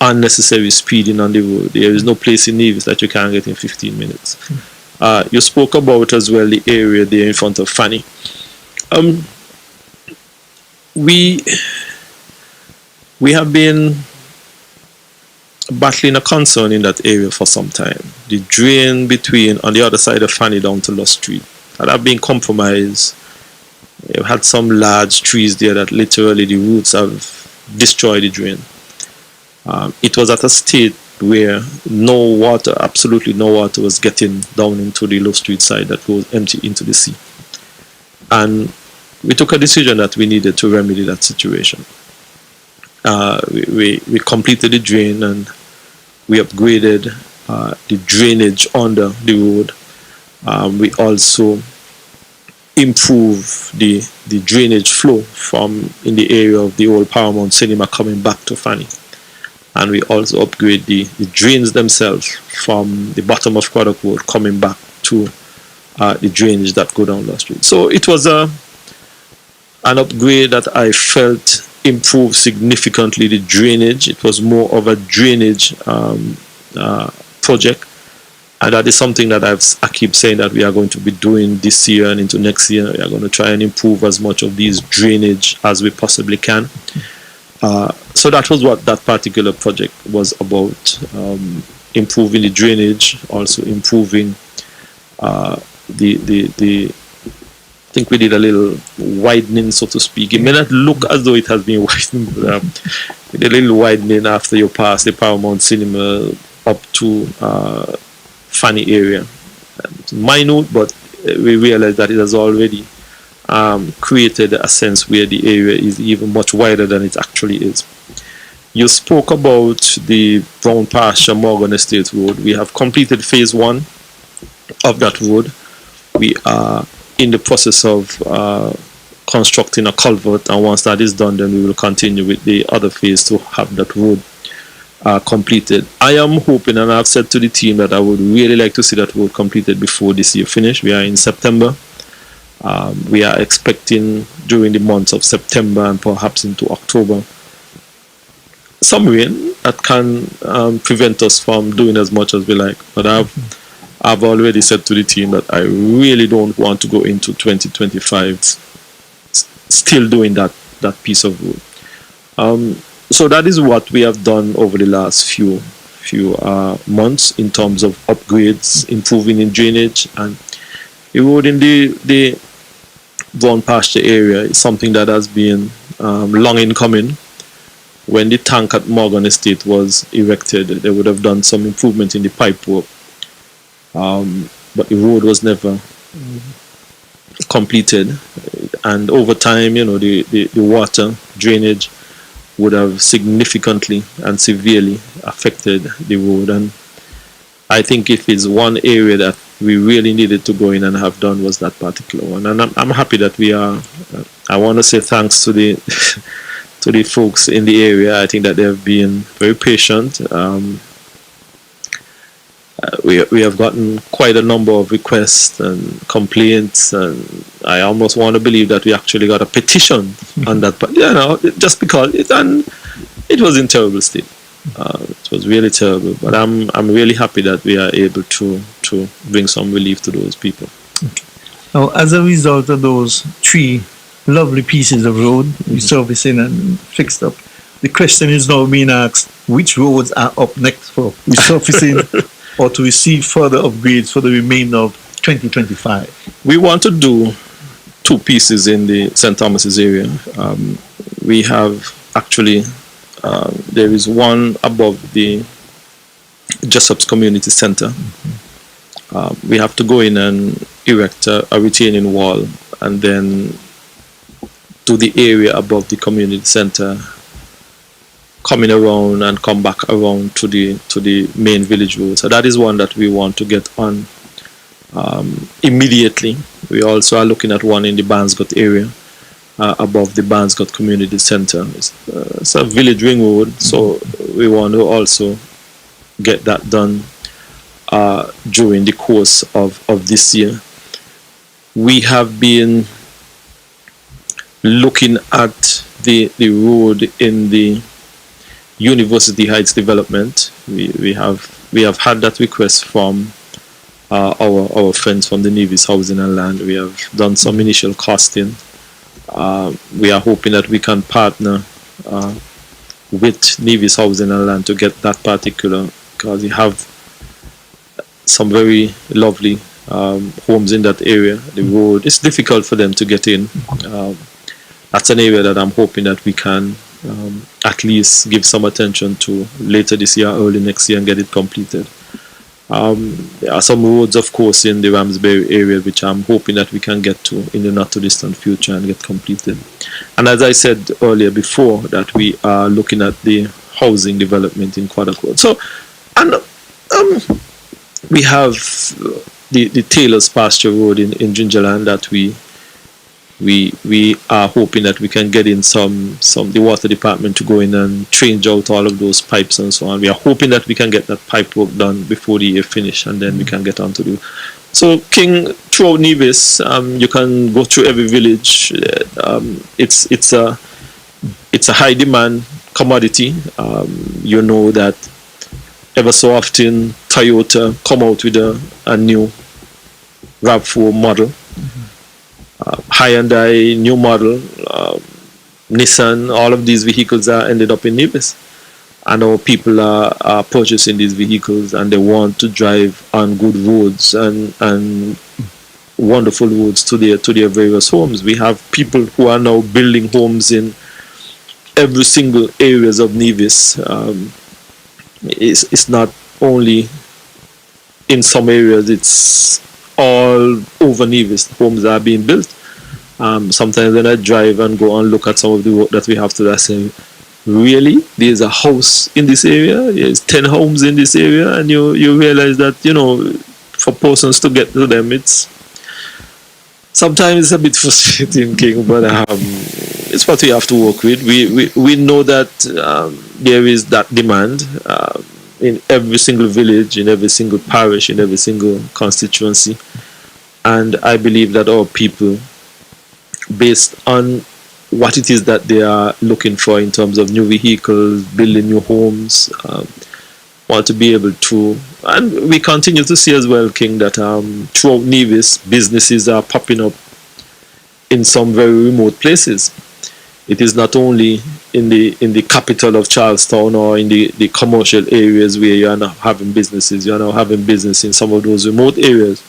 unnecessary speeding on the road. There is no place in Nevis that you can't get in 15 minutes. You spoke about as well the area there in front of Fanny. We have been battling a concern in that area for some time. The drain between on the other side of Fanny down to Lost Street that have been compromised. We've had some large trees there that literally the roots have destroyed the drain. It was at a state where no water, absolutely no water, was getting down into the Lost Street side that goes empty into the sea. And we took a decision that we needed to remedy that situation. We completed the drain and we upgraded the drainage under the road. We also improved the drainage flow from in the area of the old Paramount Cinema coming back to Fanny. And we also upgrade the drains themselves from the bottom of Craddock Road coming back to the drainage that go down the street. So it was an upgrade that I felt improved significantly the drainage. It was more of a drainage project, and that is something that I keep saying that we are going to be doing this year and into next year. We are going to try and improve as much of these drainage as we possibly can. So that was what that particular project was about, improving the drainage, also improving I think we did a little widening, so to speak. It may not look as though it has been widened, but we did a little widening after you pass the Paramount Cinema up to Fanny area. It's minute, but we realized that it has already created a sense where the area is even much wider than it actually is. You spoke about the Brown Pasture Morgan Estate Road. We have completed phase 1 of that road. We are in the process of constructing a culvert, and once that is done, then we will continue with the other phase to have that road completed. I am hoping, and I've said to the team, that I would really like to see that road completed before this year finish. We are in September. We are expecting during the months of September and perhaps into October some rain that can prevent us from doing as much as we like. But I've already said to the team that I really don't want to go into 2025 still doing that piece of road. So that is what we have done over the last few months in terms of upgrades, improving in drainage, and the road in the Brown Pasture area is something that has been long in coming. When the tank at Morgan Estate was erected, they would have done some improvement in the pipe work. But the road was never completed, and over time, the water drainage would have significantly and severely affected the road. And I think if it's one area that we really needed to go in and have done was that particular one. And I'm happy that we are. I want to say thanks to the to the folks in the area. I think that they have been very patient. We have gotten quite a number of requests and complaints, and I almost want to believe that we actually got a petition on that. But just because it was in terrible state. It was really terrible. But I'm really happy that we are able to bring some relief to those people. Okay. Now, as a result of those 3 lovely pieces of road resurfacing and fixed up, the question is now being asked: which roads are up next for resurfacing? Or to receive further upgrades for the remainder of 2025? We want to do 2 pieces in the St. Thomas's area. We have actually, there is one above the Jessup's Community Center. We have to go in and erect a retaining wall, and then to the area above the community center, coming around and come back around to the main village road. So that is one that we want to get on immediately. We also are looking at one in the Banscott area. above the Barnescott Community Center. It's a village ring road, so we want to also get that done during the course of this year. We have been looking at the road in the University Heights development. We have had that request from our friends from the Nevis Housing and Land. We have done some initial costing. We are hoping that we can partner with Nevis Housing and Land to get that particular, because we have some very lovely homes in that area. The road, it's difficult for them to get in. That's an area that I'm hoping that we can at least give some attention to later this year, early next year, and get it completed. There are some roads, of course, in the Ramsbury area which I'm hoping that we can get to in the not too distant future and get completed. And as I said earlier before, that we are looking at the housing development in Quadacode. So, and we have the Taylor's Pasture Road in Gingerland that we are hoping that we can get in the water department to go in and change out all of those pipes and so on. We are hoping that we can get that pipe work done before the year finish, and then we can get on to do. So King, throughout Nevis, you can go through every village. It's a high demand commodity. You know that ever so often Toyota come out with a new RAV4 model. Hyundai, new model, Nissan, all of these vehicles are ended up in Nevis. And our people are purchasing these vehicles, and they want to drive on good roads and wonderful roads to their various homes. We have people who are now building homes in every single areas of Nevis. It's not only in some areas, it's all over Nevis. Homes are being built. Sometimes when I drive and go and look at some of the work that we have to do, I say, really? There's a house in this area? There's 10 homes in this area? And you realize that, for persons to get to them, sometimes it's a bit frustrating, King, but it's what we have to work with. We know that there is that demand in every single village, in every single parish, in every single constituency. And I believe that our people, based on what it is that they are looking for in terms of new vehicles, building new homes, want to be able to, and we continue to see as well, King, that throughout Nevis, businesses are popping up in some very remote places. It is not only in the capital of Charlestown or in the commercial areas where you are now having businesses. You are now having business in some of those remote areas.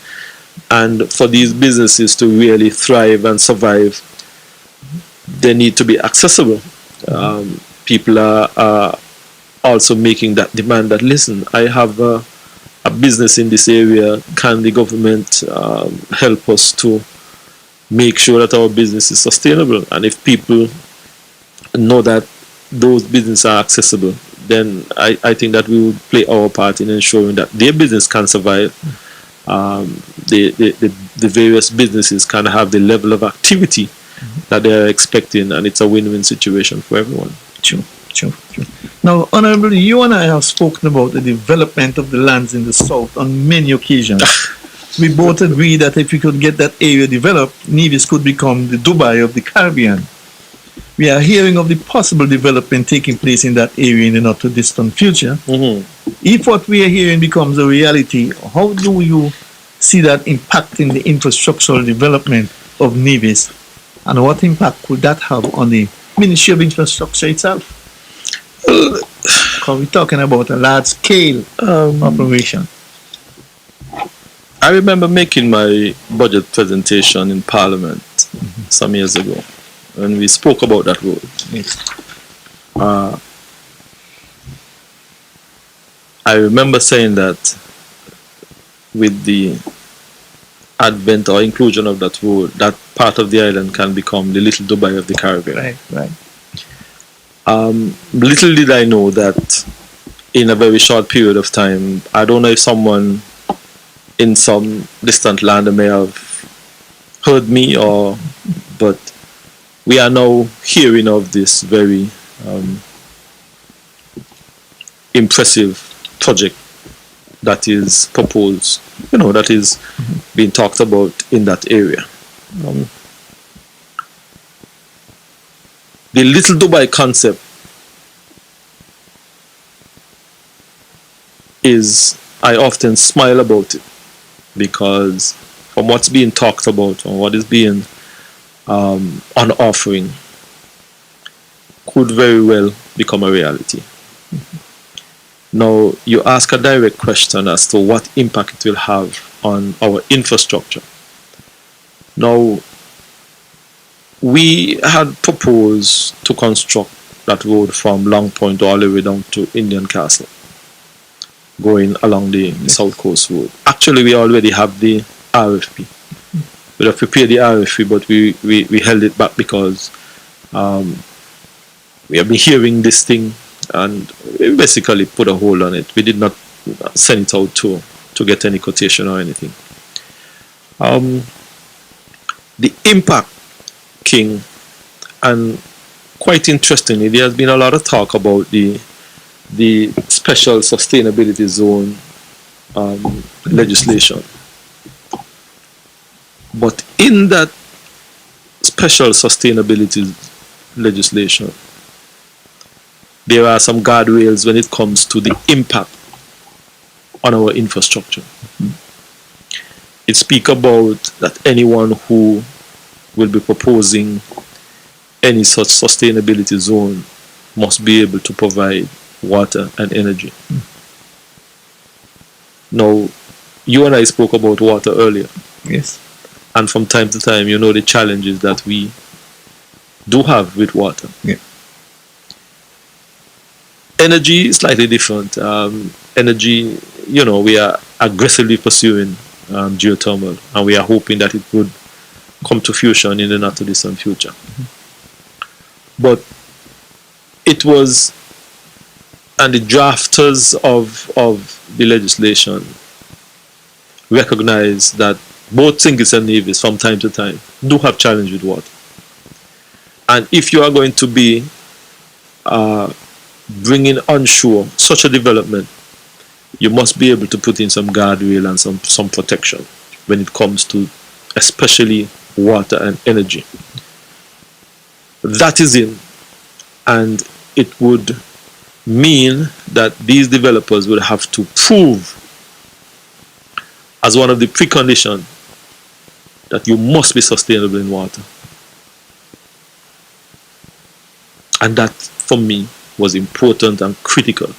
And for these businesses to really thrive and survive, they need to be accessible. People are also making that demand that, listen, I have a business in this area. Can the government help us to make sure that our business is sustainable? And if people know that those businesses are accessible, then I think that we would play our part in ensuring that their business can survive. The various businesses can have the level of activity that they are expecting, and it's a win-win situation for everyone. True. Now, Honorable, you and I have spoken about the development of the lands in the south on many occasions. We both agree that if we could get that area developed, Nevis could become the Dubai of the Caribbean. We are hearing of the possible development taking place in that area in the not too distant future. If what we are hearing becomes a reality, how do you see that impacting the infrastructural development of Nevis, and what impact could that have on the Ministry of Infrastructure itself? Because we're talking about a large scale operation. I remember making my budget presentation in Parliament some years ago, and we spoke about that road. Yes. I remember saying that with the advent or inclusion of that road, that part of the island can become the little Dubai of the Caribbean. Right. Little did I know that in a very short period of time, I don't know if someone in some distant land may have heard me, but we are now hearing of this very impressive project that is proposed, that is being talked about in that area. The Little Dubai concept I often smile about it, because from what's being talked about and what is being on offering could very well become a reality. Now, you ask a direct question as to what impact it will have on our infrastructure. Now, we had proposed to construct that road from Long Point all the way down to Indian Castle, going along the South Coast Road. Actually, we already have the RFP. We have prepared the RFP, but we held it back because we have been hearing this thing, and we basically put a hold on it. We did not send it out to get any quotation or anything. The impact, King, and quite interestingly, there has been a lot of talk about the special sustainability zone legislation. But in that special sustainability legislation, there are some guardrails when it comes to the impact on our infrastructure. It speaks about that anyone who will be proposing any such sustainability zone must be able to provide water and energy. Now, you and I spoke about water earlier. Yes. And from time to time, the challenges that we do have with water. Yeah. Energy is slightly different. Energy, we are aggressively pursuing geothermal, and we are hoping that it would come to fruition in the not too distant future. But it was, and the drafters of the legislation recognize that both singles and navies from time to time do have challenge with water. And if you are going to be bringing onshore such a development, you must be able to put in some guardrail and some protection when it comes to especially water and energy. That is in, and it would mean that these developers will have to prove as one of the preconditions that you must be sustainable in water. And that, for me, was important and critical,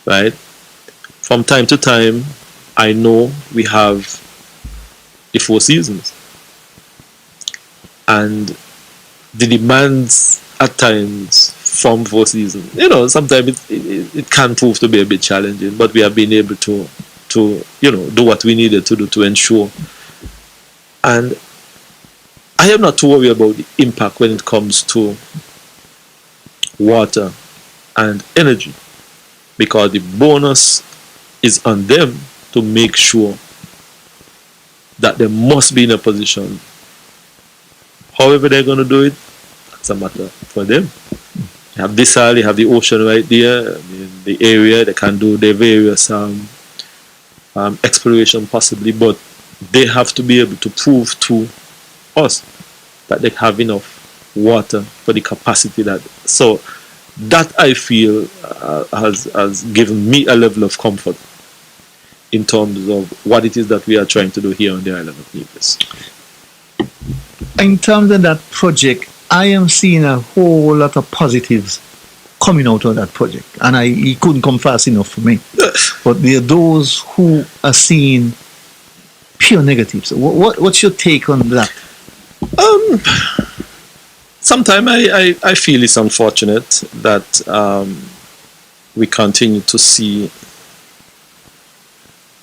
right? From time to time, I know we have the four seasons, and the demands at times from four seasons, sometimes it can prove to be a bit challenging, but we have been able to do what we needed to do to ensure. And I am not too worried about the impact when it comes to water and energy, because the bonus is on them to make sure that they must be in a position. However they're going to do it, that's a matter for them. They have this island, they have the ocean right there, the area, they can do their various exploration possibly, but they have to be able to prove to us that they have enough water for the capacity that. So that, I feel, has given me a level of comfort in terms of what it is that we are trying to do here on the island of Nevis. In terms of that project, I am seeing a whole lot of positives coming out of that project, and it couldn't come fast enough for me. But there are those who are seeing pure negatives. What's your take on that? Sometimes I feel it's unfortunate that we continue to see,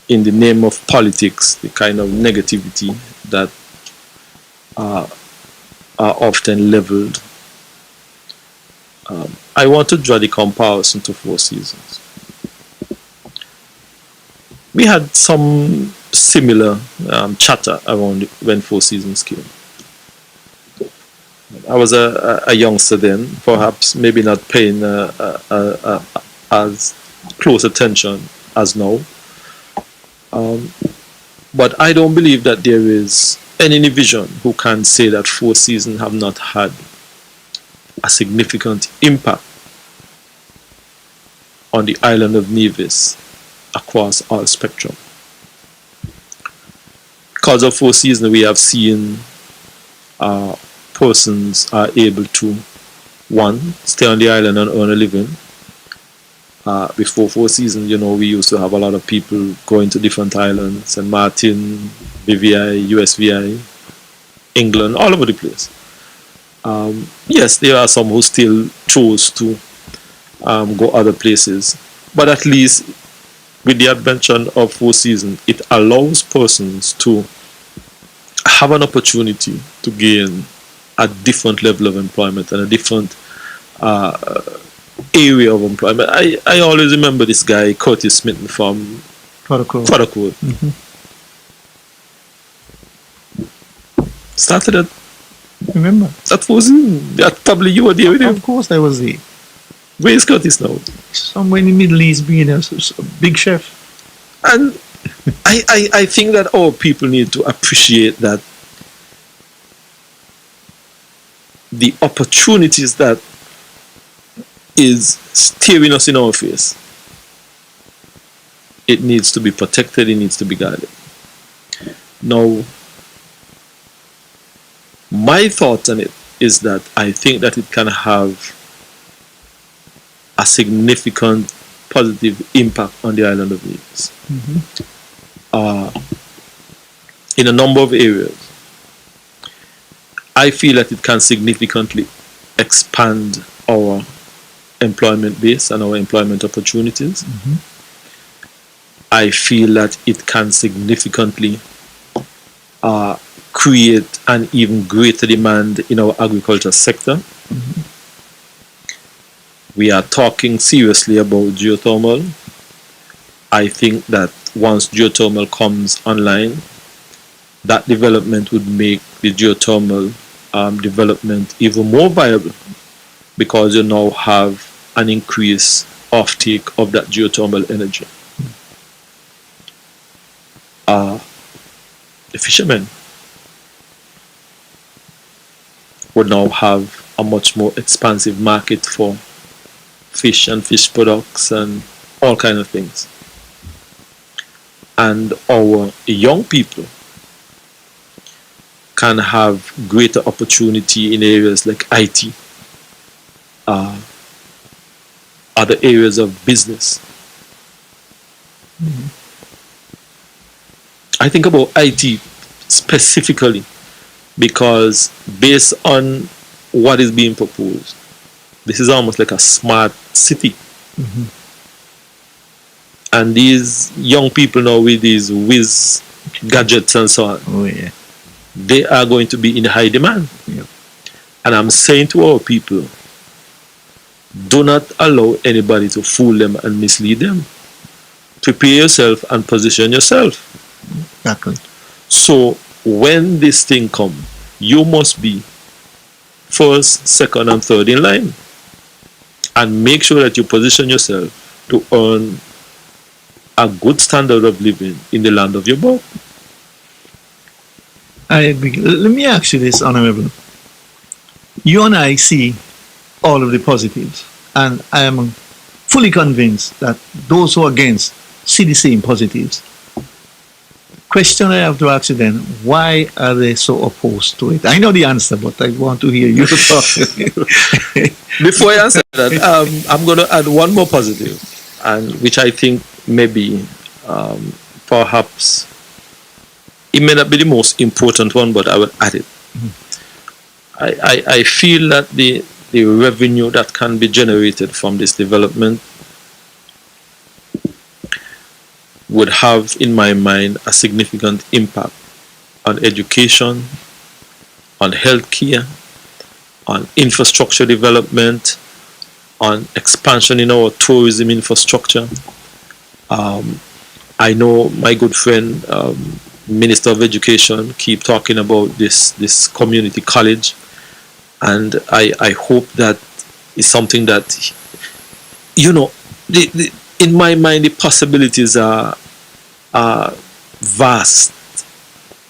in the name of politics, the kind of negativity that are often leveled. I want to draw the comparison to Four Seasons. We had some similar chatter around when Four Seasons came. I was a youngster then, perhaps maybe not paying as close attention as now. But I don't believe that there is any individual who can say that Four Seasons have not had a significant impact on the island of Nevis across all spectrum. Because of Four Seasons, we have seen persons are able to, one, stay on the island and earn a living. Before Four Seasons, we used to have a lot of people going to different islands, St. Martin, BVI, USVI, England, all over the place. Yes, there are some who still chose to go other places, but at least with the adventure of Four Seasons, it allows persons to have an opportunity to gain a different level of employment and a different area of employment. I always remember this guy, Curtis Smith from Foddercourt. Started at, Remember? that was that probably you were there with him. Of course I was there. Where is Curtis now? Somewhere in the Middle East being a big chef. And I think that our people need to appreciate that the opportunities that is staring us in our face, it needs to be protected, it needs to be guarded. Now, my thought on it is that I think that it can have a significant positive impact on the island of Nevis. In a number of areas. I feel that it can significantly expand our employment base and our employment opportunities. I feel that it can significantly create an even greater demand in our agriculture sector. We are talking seriously about geothermal. I think that once geothermal comes online, that development would make the geothermal development even more viable, because you now have an increased offtake of that geothermal energy. The fishermen would now have a much more expansive market for fish and fish products and all kinds of things. And our young people can have greater opportunity in areas like IT, other areas of business. I think about IT specifically because based on what is being proposed, this is almost like a smart city. And these young people now with these whiz gadgets and so on, they are going to be in high demand. And I'm saying to our people, do not allow anybody to fool them and mislead them. Prepare yourself and position yourself. Exactly. So when this thing comes, you must be first, second, and third in line. And make sure that you position yourself to earn a good standard of living in the land of your birth. I agree. Let me ask you this, Honorable. You and I see all of the positives, and I am fully convinced that those who are against see the same positives. Question I have to ask you then, why are they so opposed to it? I know the answer, but I want to hear you talk. Before I answer that, I'm going to add one more positive, and which I think maybe perhaps it may not be the most important one, but I will add it. I feel that the revenue that can be generated from this development would have, in my mind, a significant impact on education, on healthcare, on infrastructure development, on expansion in our tourism infrastructure. I know my good friend, Minister of Education, keep talking about this community college, And I hope that is something that, in my mind, the possibilities are vast.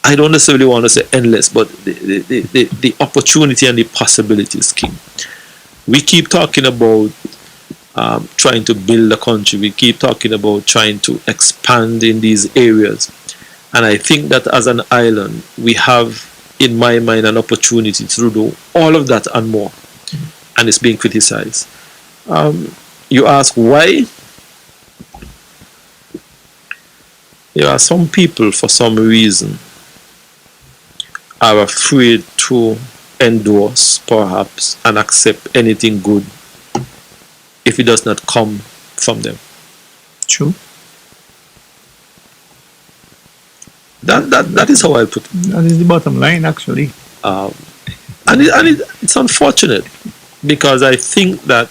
I don't necessarily want to say endless, but the opportunity and the possibilities, King. We keep talking about trying to build a country. We keep talking about trying to expand in these areas. And I think that as an island, we have, in my mind, an opportunity to do all of that and more. And it's being criticized. You ask why? There are some people, for some reason, are afraid to endorse, perhaps, and accept anything good if it does not come from them. True. That is how I put it. That is the bottom line, actually. It's unfortunate, because I think that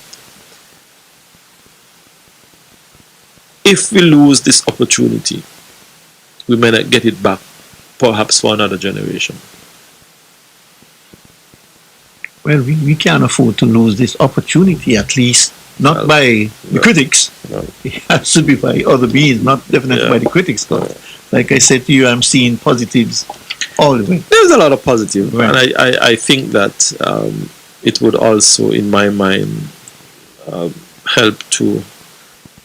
if we lose this opportunity, we may not get it back, perhaps for another generation. Well, we can't afford to lose this opportunity, at least not by the critics. No. It has to be by other beings, not definitely by the critics. But like I said to you, I'm seeing positives all the way. There's a lot of positive, right. And I think that it would also, in my mind, help to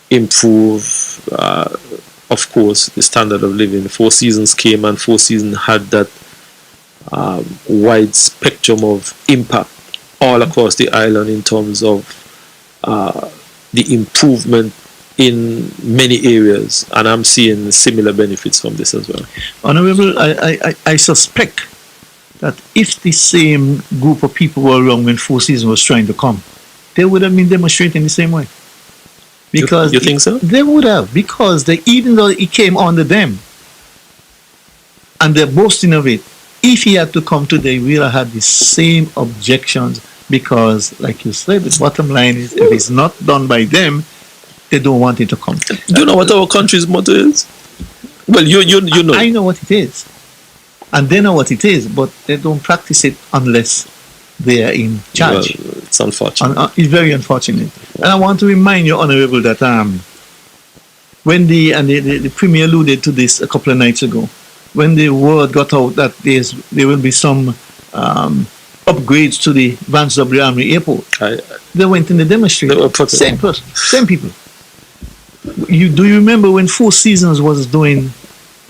improve, of course, the standard of living. Four Seasons came, and Four Seasons had that wide spectrum of impact all across the island in terms of the improvement in many areas, and I'm seeing similar benefits from this as well. Honorable, I suspect that if the same group of people were around when Four Seasons was trying to come, they would have been demonstrating the same way. Because you think so? They would have, because even though it came under them, and they're boasting of it, if he had to come today, we'll have had the same objections, because, like you said, the bottom line is, if it's not done by them, they don't want it to come. Do you know what our country's motto is? Well, you know. I know what it is, and they know what it is, but they don't practice it unless they are in charge. Well, it's unfortunate. It's very unfortunate. And I want to remind you, Honorable, that when the Premier alluded to this a couple of nights ago, when the word got out that there will be some upgrades to the Vance W. Army Airport, they went in the demonstration. Same people. Do you remember when Four Seasons was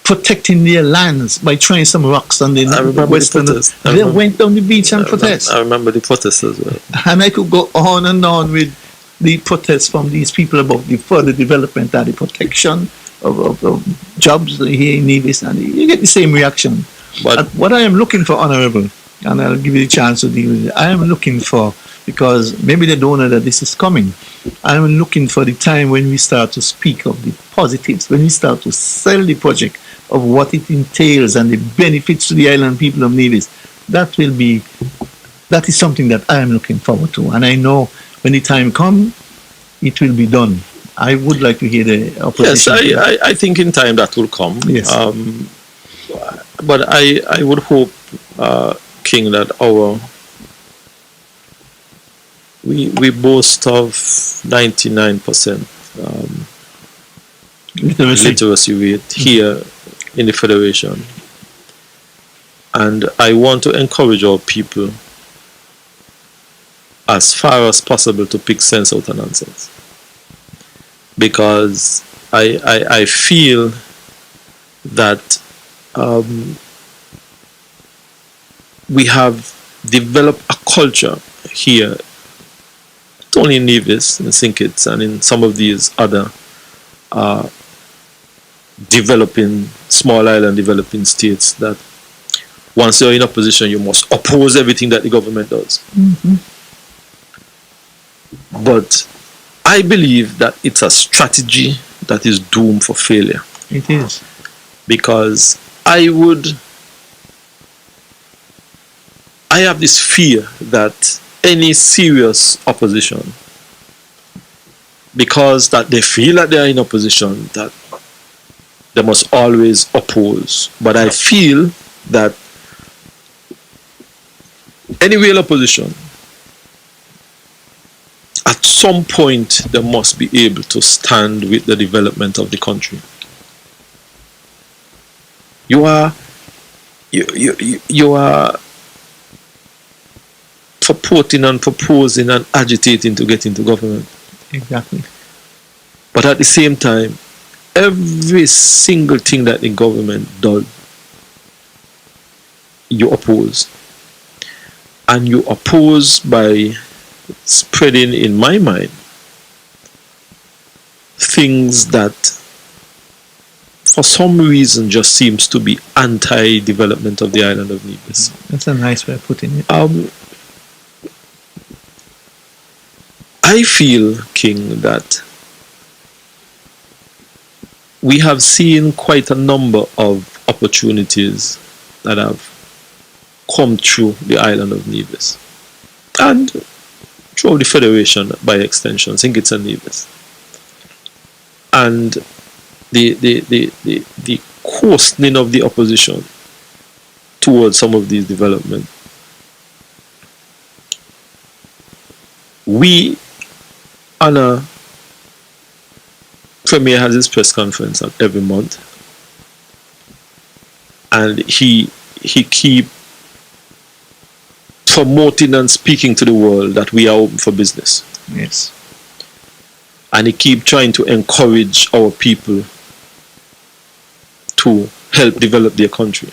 protecting their lands by throwing some rocks on the western? They went down the beach and protest. I remember the protests as well. And I could go on and on with the protests from these people about the further development and the protection of jobs here in Nevis, and you get the same reaction. But what I am looking for, Honorable, and I'll give you the chance to deal with it, I am looking for, because maybe they don't know that this is coming, I am looking for the time when we start to speak of the positives, when we start to sell the project of what it entails and the benefits to the island people of Nevis. That is something that I am looking forward to, and I know when the time comes, it will be done. I would like to hear the opposition. Yes, I think in time that will come. Yes. But I would hope, King, that we boast of 99% literacy rate here in the Federation. And I want to encourage our people as far as possible to pick sense out of nonsense. Because I feel that we have developed a culture here, not only in Nevis, in St. Kitts, and in some of these other small island developing states, that once you're in a position, you must oppose everything that the government does. Mm-hmm. But I believe that it's a strategy that is doomed for failure. It is. Because I have this fear that any serious opposition, because that they feel that they are in opposition, that they must always oppose. But I feel that any real opposition, at some point they must be able to stand with the development of the country. You are purporting and proposing and agitating to get into government. Exactly. But at the same time, every single thing that the government does, you oppose. And you oppose by spreading, in my mind, things that for some reason just seems to be anti-development of the island of Nevis. That's a nice way of putting it. I feel, King, that we have seen quite a number of opportunities that have come through the island of Nevis and through the Federation by extension. I think it's a Nevis. And the coastening of the opposition towards some of these developments. We, Anna, Premier has his press conference every month, and he keep promoting and speaking to the world that we are open for business. Yes. And he keep trying to encourage our people to help develop their country.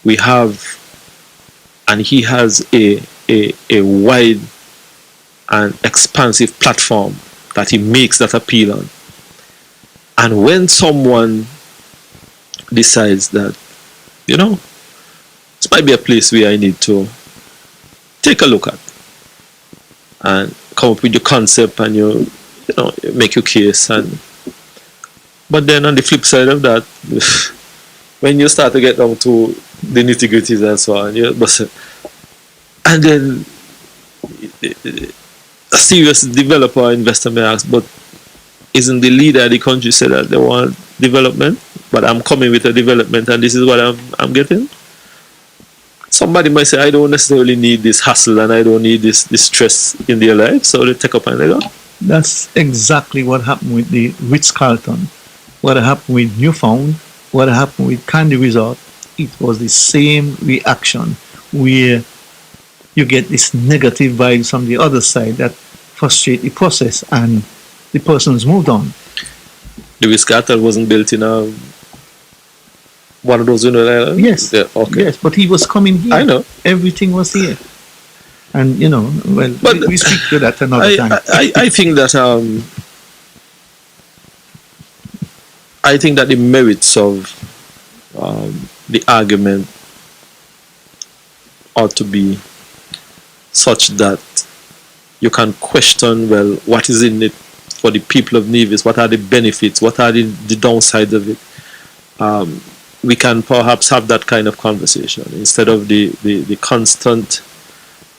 We have, and he has a wide and expansive platform that he makes that appeal on. And when someone decides that, you know, this might be a place where I need to take a look at and come up with your concept and you know, make your case. But then on the flip side of that, when you start to get down to the nitty-gritties and so on, and then a serious developer or investor may ask, but isn't the leader of the country said that they want development, but I'm coming with a development and this is what I'm getting? Somebody might say, I don't necessarily need this hassle and I don't need this stress in their life, so they take up and they go. That's exactly what happened with the Ritz-Carlton, what happened with Newfound, what happened with Candy Resort. It was the same reaction where you get this negative vibes from the other side that frustrate the process and the person's moved on. The Ritz-Carlton wasn't built in one of those islands? Yes. Yeah, okay. Yes, but he was coming here. I know. Everything was here. And, you know, well, but we speak to that another time. I think that I think that the merits of the argument ought to be such that you can question, well, what is in it for the people of Nevis? What are the benefits? What are the downsides of it? We can perhaps have that kind of conversation instead of the constant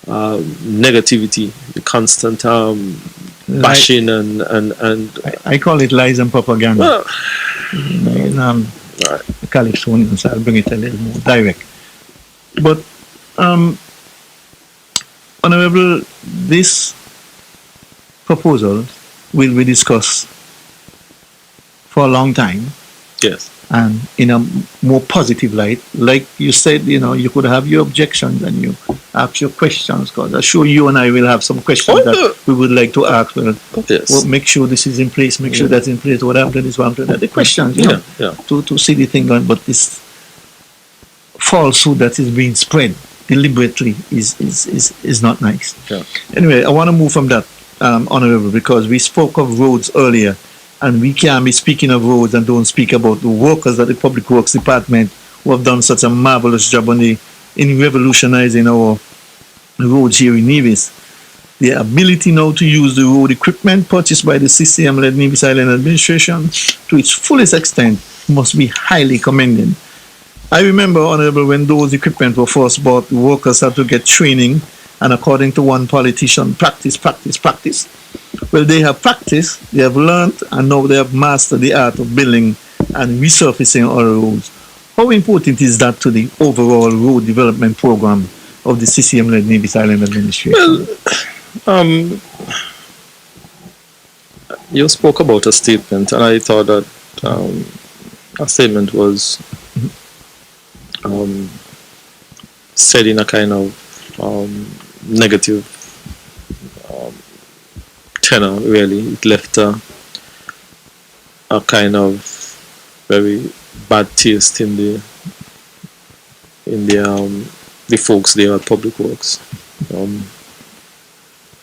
negativity, the constant bashing and I call it lies and propaganda. Well, right. Calypsonian, so I'll bring it a little more direct. But Honorable, this proposal will be discussed for a long time. Yes. And in a more positive light, like you said, you know, you could have your objections and you ask your questions, because I'm sure you and I will have some questions that we would like to ask. Well, yes. Well, make sure this is in place, make sure that's in place, what happened is what happened. The questions, you know, to see the thing going, but this falsehood that is being spread deliberately is not nice. Yeah. Anyway, I want to move from that, Honorable, because we spoke of roads earlier. And we can't be speaking of roads and don't speak about the workers at the Public Works Department who have done such a marvelous job in revolutionizing our roads here in Nevis. The ability now to use the road equipment purchased by the CCM-led Nevis Island Administration to its fullest extent must be highly commended. I remember, Honorable, when those equipment were first bought, the workers had to get training, and according to one politician, practice. Well, they have practiced, they have learned, and now they have mastered the art of building and resurfacing our roads. How important is that to the overall road development program of the CCM-led Navy Silent Administration? Well, you spoke about a statement, and I thought that a statement was said in a kind of negative tenor. Really, it left a kind of very bad taste in the folks there at Public Works.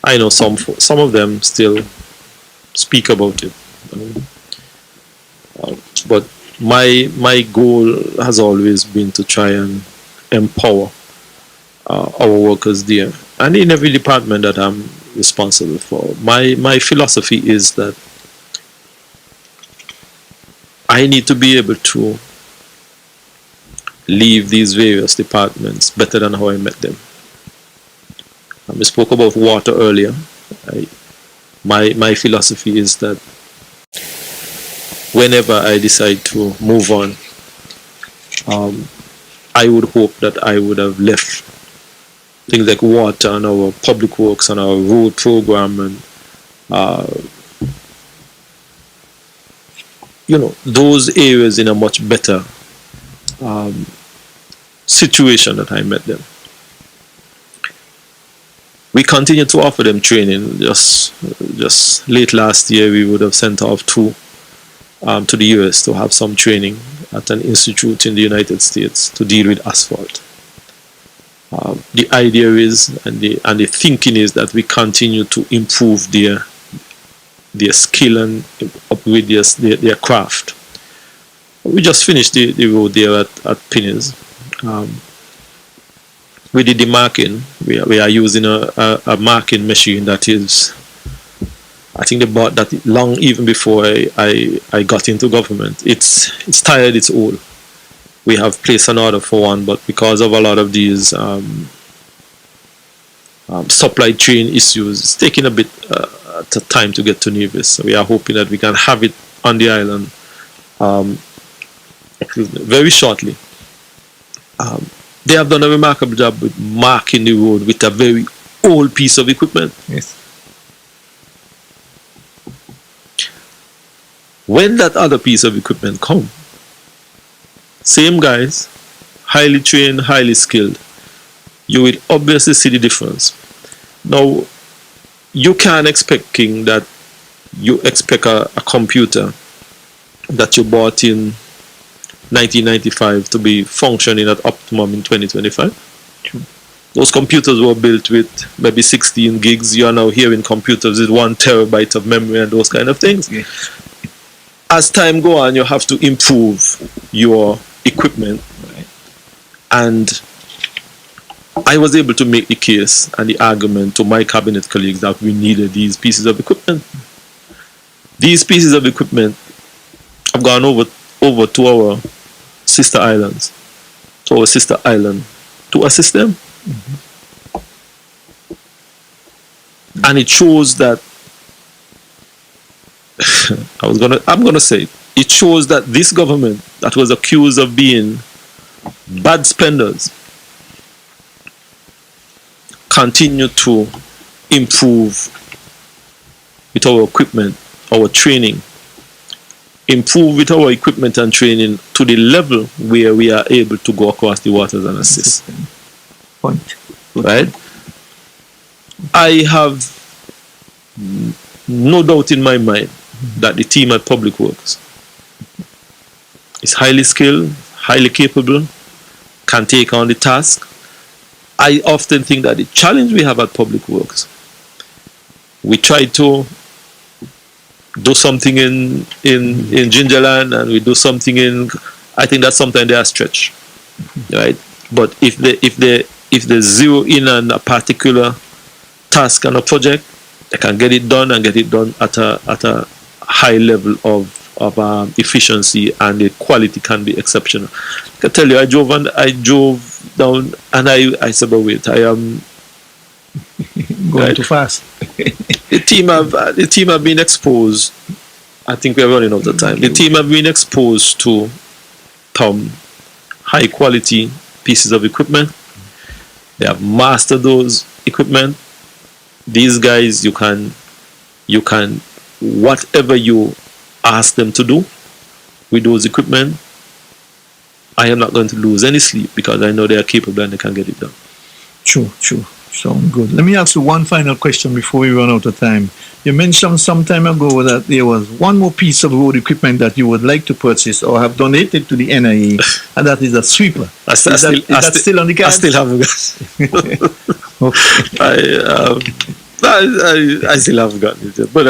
I know some of them still speak about it, but my goal has always been to try and empower our workers there, and in every department that I'm responsible for. My philosophy is that I need to be able to leave these various departments better than how I met them. We spoke about water earlier. My philosophy is that whenever I decide to move on, I would hope that I would have left things like water and our public works and our road program and those areas in a much better situation that I met them. We continue to offer them training. Just late last year, we would have sent off two to the US to have some training at an institute in the United States to deal with asphalt. The idea is, and the thinking is, that we continue to improve their skill and upgrade their craft. We just finished the road there at Pinnes. We did the marking. We are using a marking machine that is, I think they bought that long even before I got into government. It's tired, it's old. We have placed an order for one, but because of a lot of these supply chain issues, it's taking a bit time to get to Nevis. So we are hoping that we can have it on the island very shortly. They have done a remarkable job with marking the road with a very old piece of equipment. Yes. When that other piece of equipment comes, same guys, highly trained, highly skilled, you will obviously see the difference. Now, you can't expect, King, that you expect a computer that you bought in 1995 to be functioning at optimum in 2025. True. Those computers were built with maybe 16 gigs. You are now hearing computers with 1 terabyte of memory and those kind of things. Yes. As time goes on, you have to improve your equipment. Right. And I was able to make the case and the argument to my cabinet colleagues that we needed these pieces of equipment. These pieces of equipment have gone over to our sister islands, to our sister island, to assist them. Mm-hmm. And it shows that I'm gonna say it. It shows that this government that was accused of being bad spenders continue to improve with our equipment, our training, improve with our equipment and training to the level where we are able to go across the waters and assist. Point. Right? I have no doubt in my mind that the team at Public Works is highly skilled, highly capable, can take on the task. I often think that the challenge we have at Public Works, we try to do something in Gingerland and we do something in, I think that sometimes they are stretched, right? But if they zero in on a particular task and a project, they can get it done and get it done at a high level of efficiency, and the quality can be exceptional. I can tell you, I drove down and I said, but wait, I am Going too fast. the team have been exposed. I think we are running out of time. The team have been exposed to high quality pieces of equipment. They have mastered those equipment. These guys, you can whatever you ask them to do with those equipment, I am not going to lose any sleep because I know they are capable and they can get it done. True. Sound good. Let me ask you one final question before we run out of time. You mentioned some time ago that there was one more piece of road equipment that you would like to purchase or have donated to the NIA, and that is a sweeper. Is that still on the cards? I still haven't got I still haven't gotten it yet. But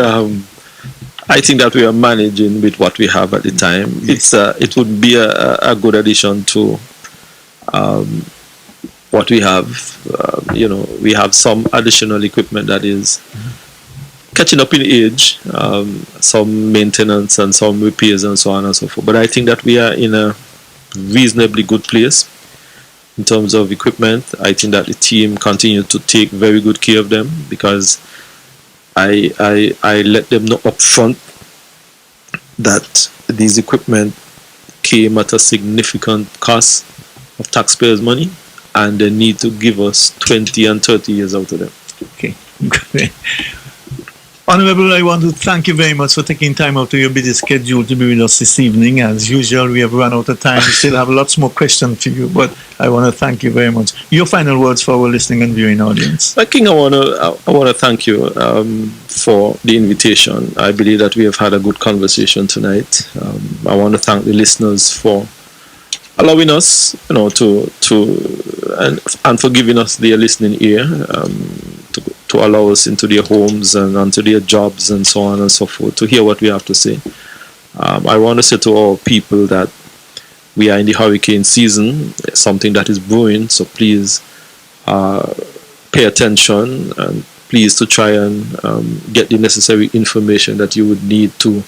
I think that we are managing with what we have at the time. Yes. It would be a good addition to what we have. We have some additional equipment that is catching up in age, some maintenance and some repairs and so on and so forth. But I think that we are in a reasonably good place in terms of equipment. I think that the team continues to take very good care of them because I let them know up front that these equipment came at a significant cost of taxpayers' money, and they need to give us 20 and 30 years out of them. Okay. Honorable, I want to thank you very much for taking time out of your busy schedule to be with us this evening. As usual, we have run out of time. We still have lots more questions for you, but I want to thank you very much. Your final words for our listening and viewing audience. King, I want to thank you for the invitation. I believe that we have had a good conversation tonight. I want to thank the listeners for allowing us, and for giving us their listening ear, to allow us into their homes and onto their jobs and so on and so forth, to hear what we have to say. I want to say to all people that we are in the hurricane season, something that is brewing, so please pay attention and please to try and get the necessary information that you would need to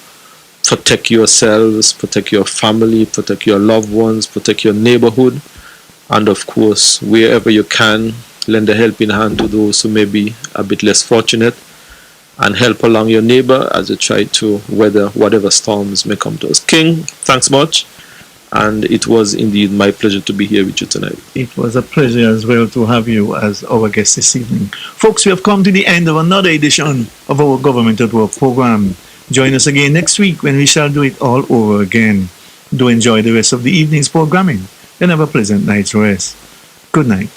protect yourselves, protect your family, protect your loved ones, protect your neighborhood, and of course, wherever you can, lend a helping hand to those who may be a bit less fortunate, and help along your neighbor as you try to weather whatever storms may come to us. King, thanks much, and it was indeed my pleasure to be here with you tonight. It was a pleasure as well to have you as our guest this evening. Folks, we have come to the end of another edition of our Government at Work program. Join us again next week when we shall do it all over again. Do enjoy the rest of the evening's programming and have a pleasant night's rest. Good night.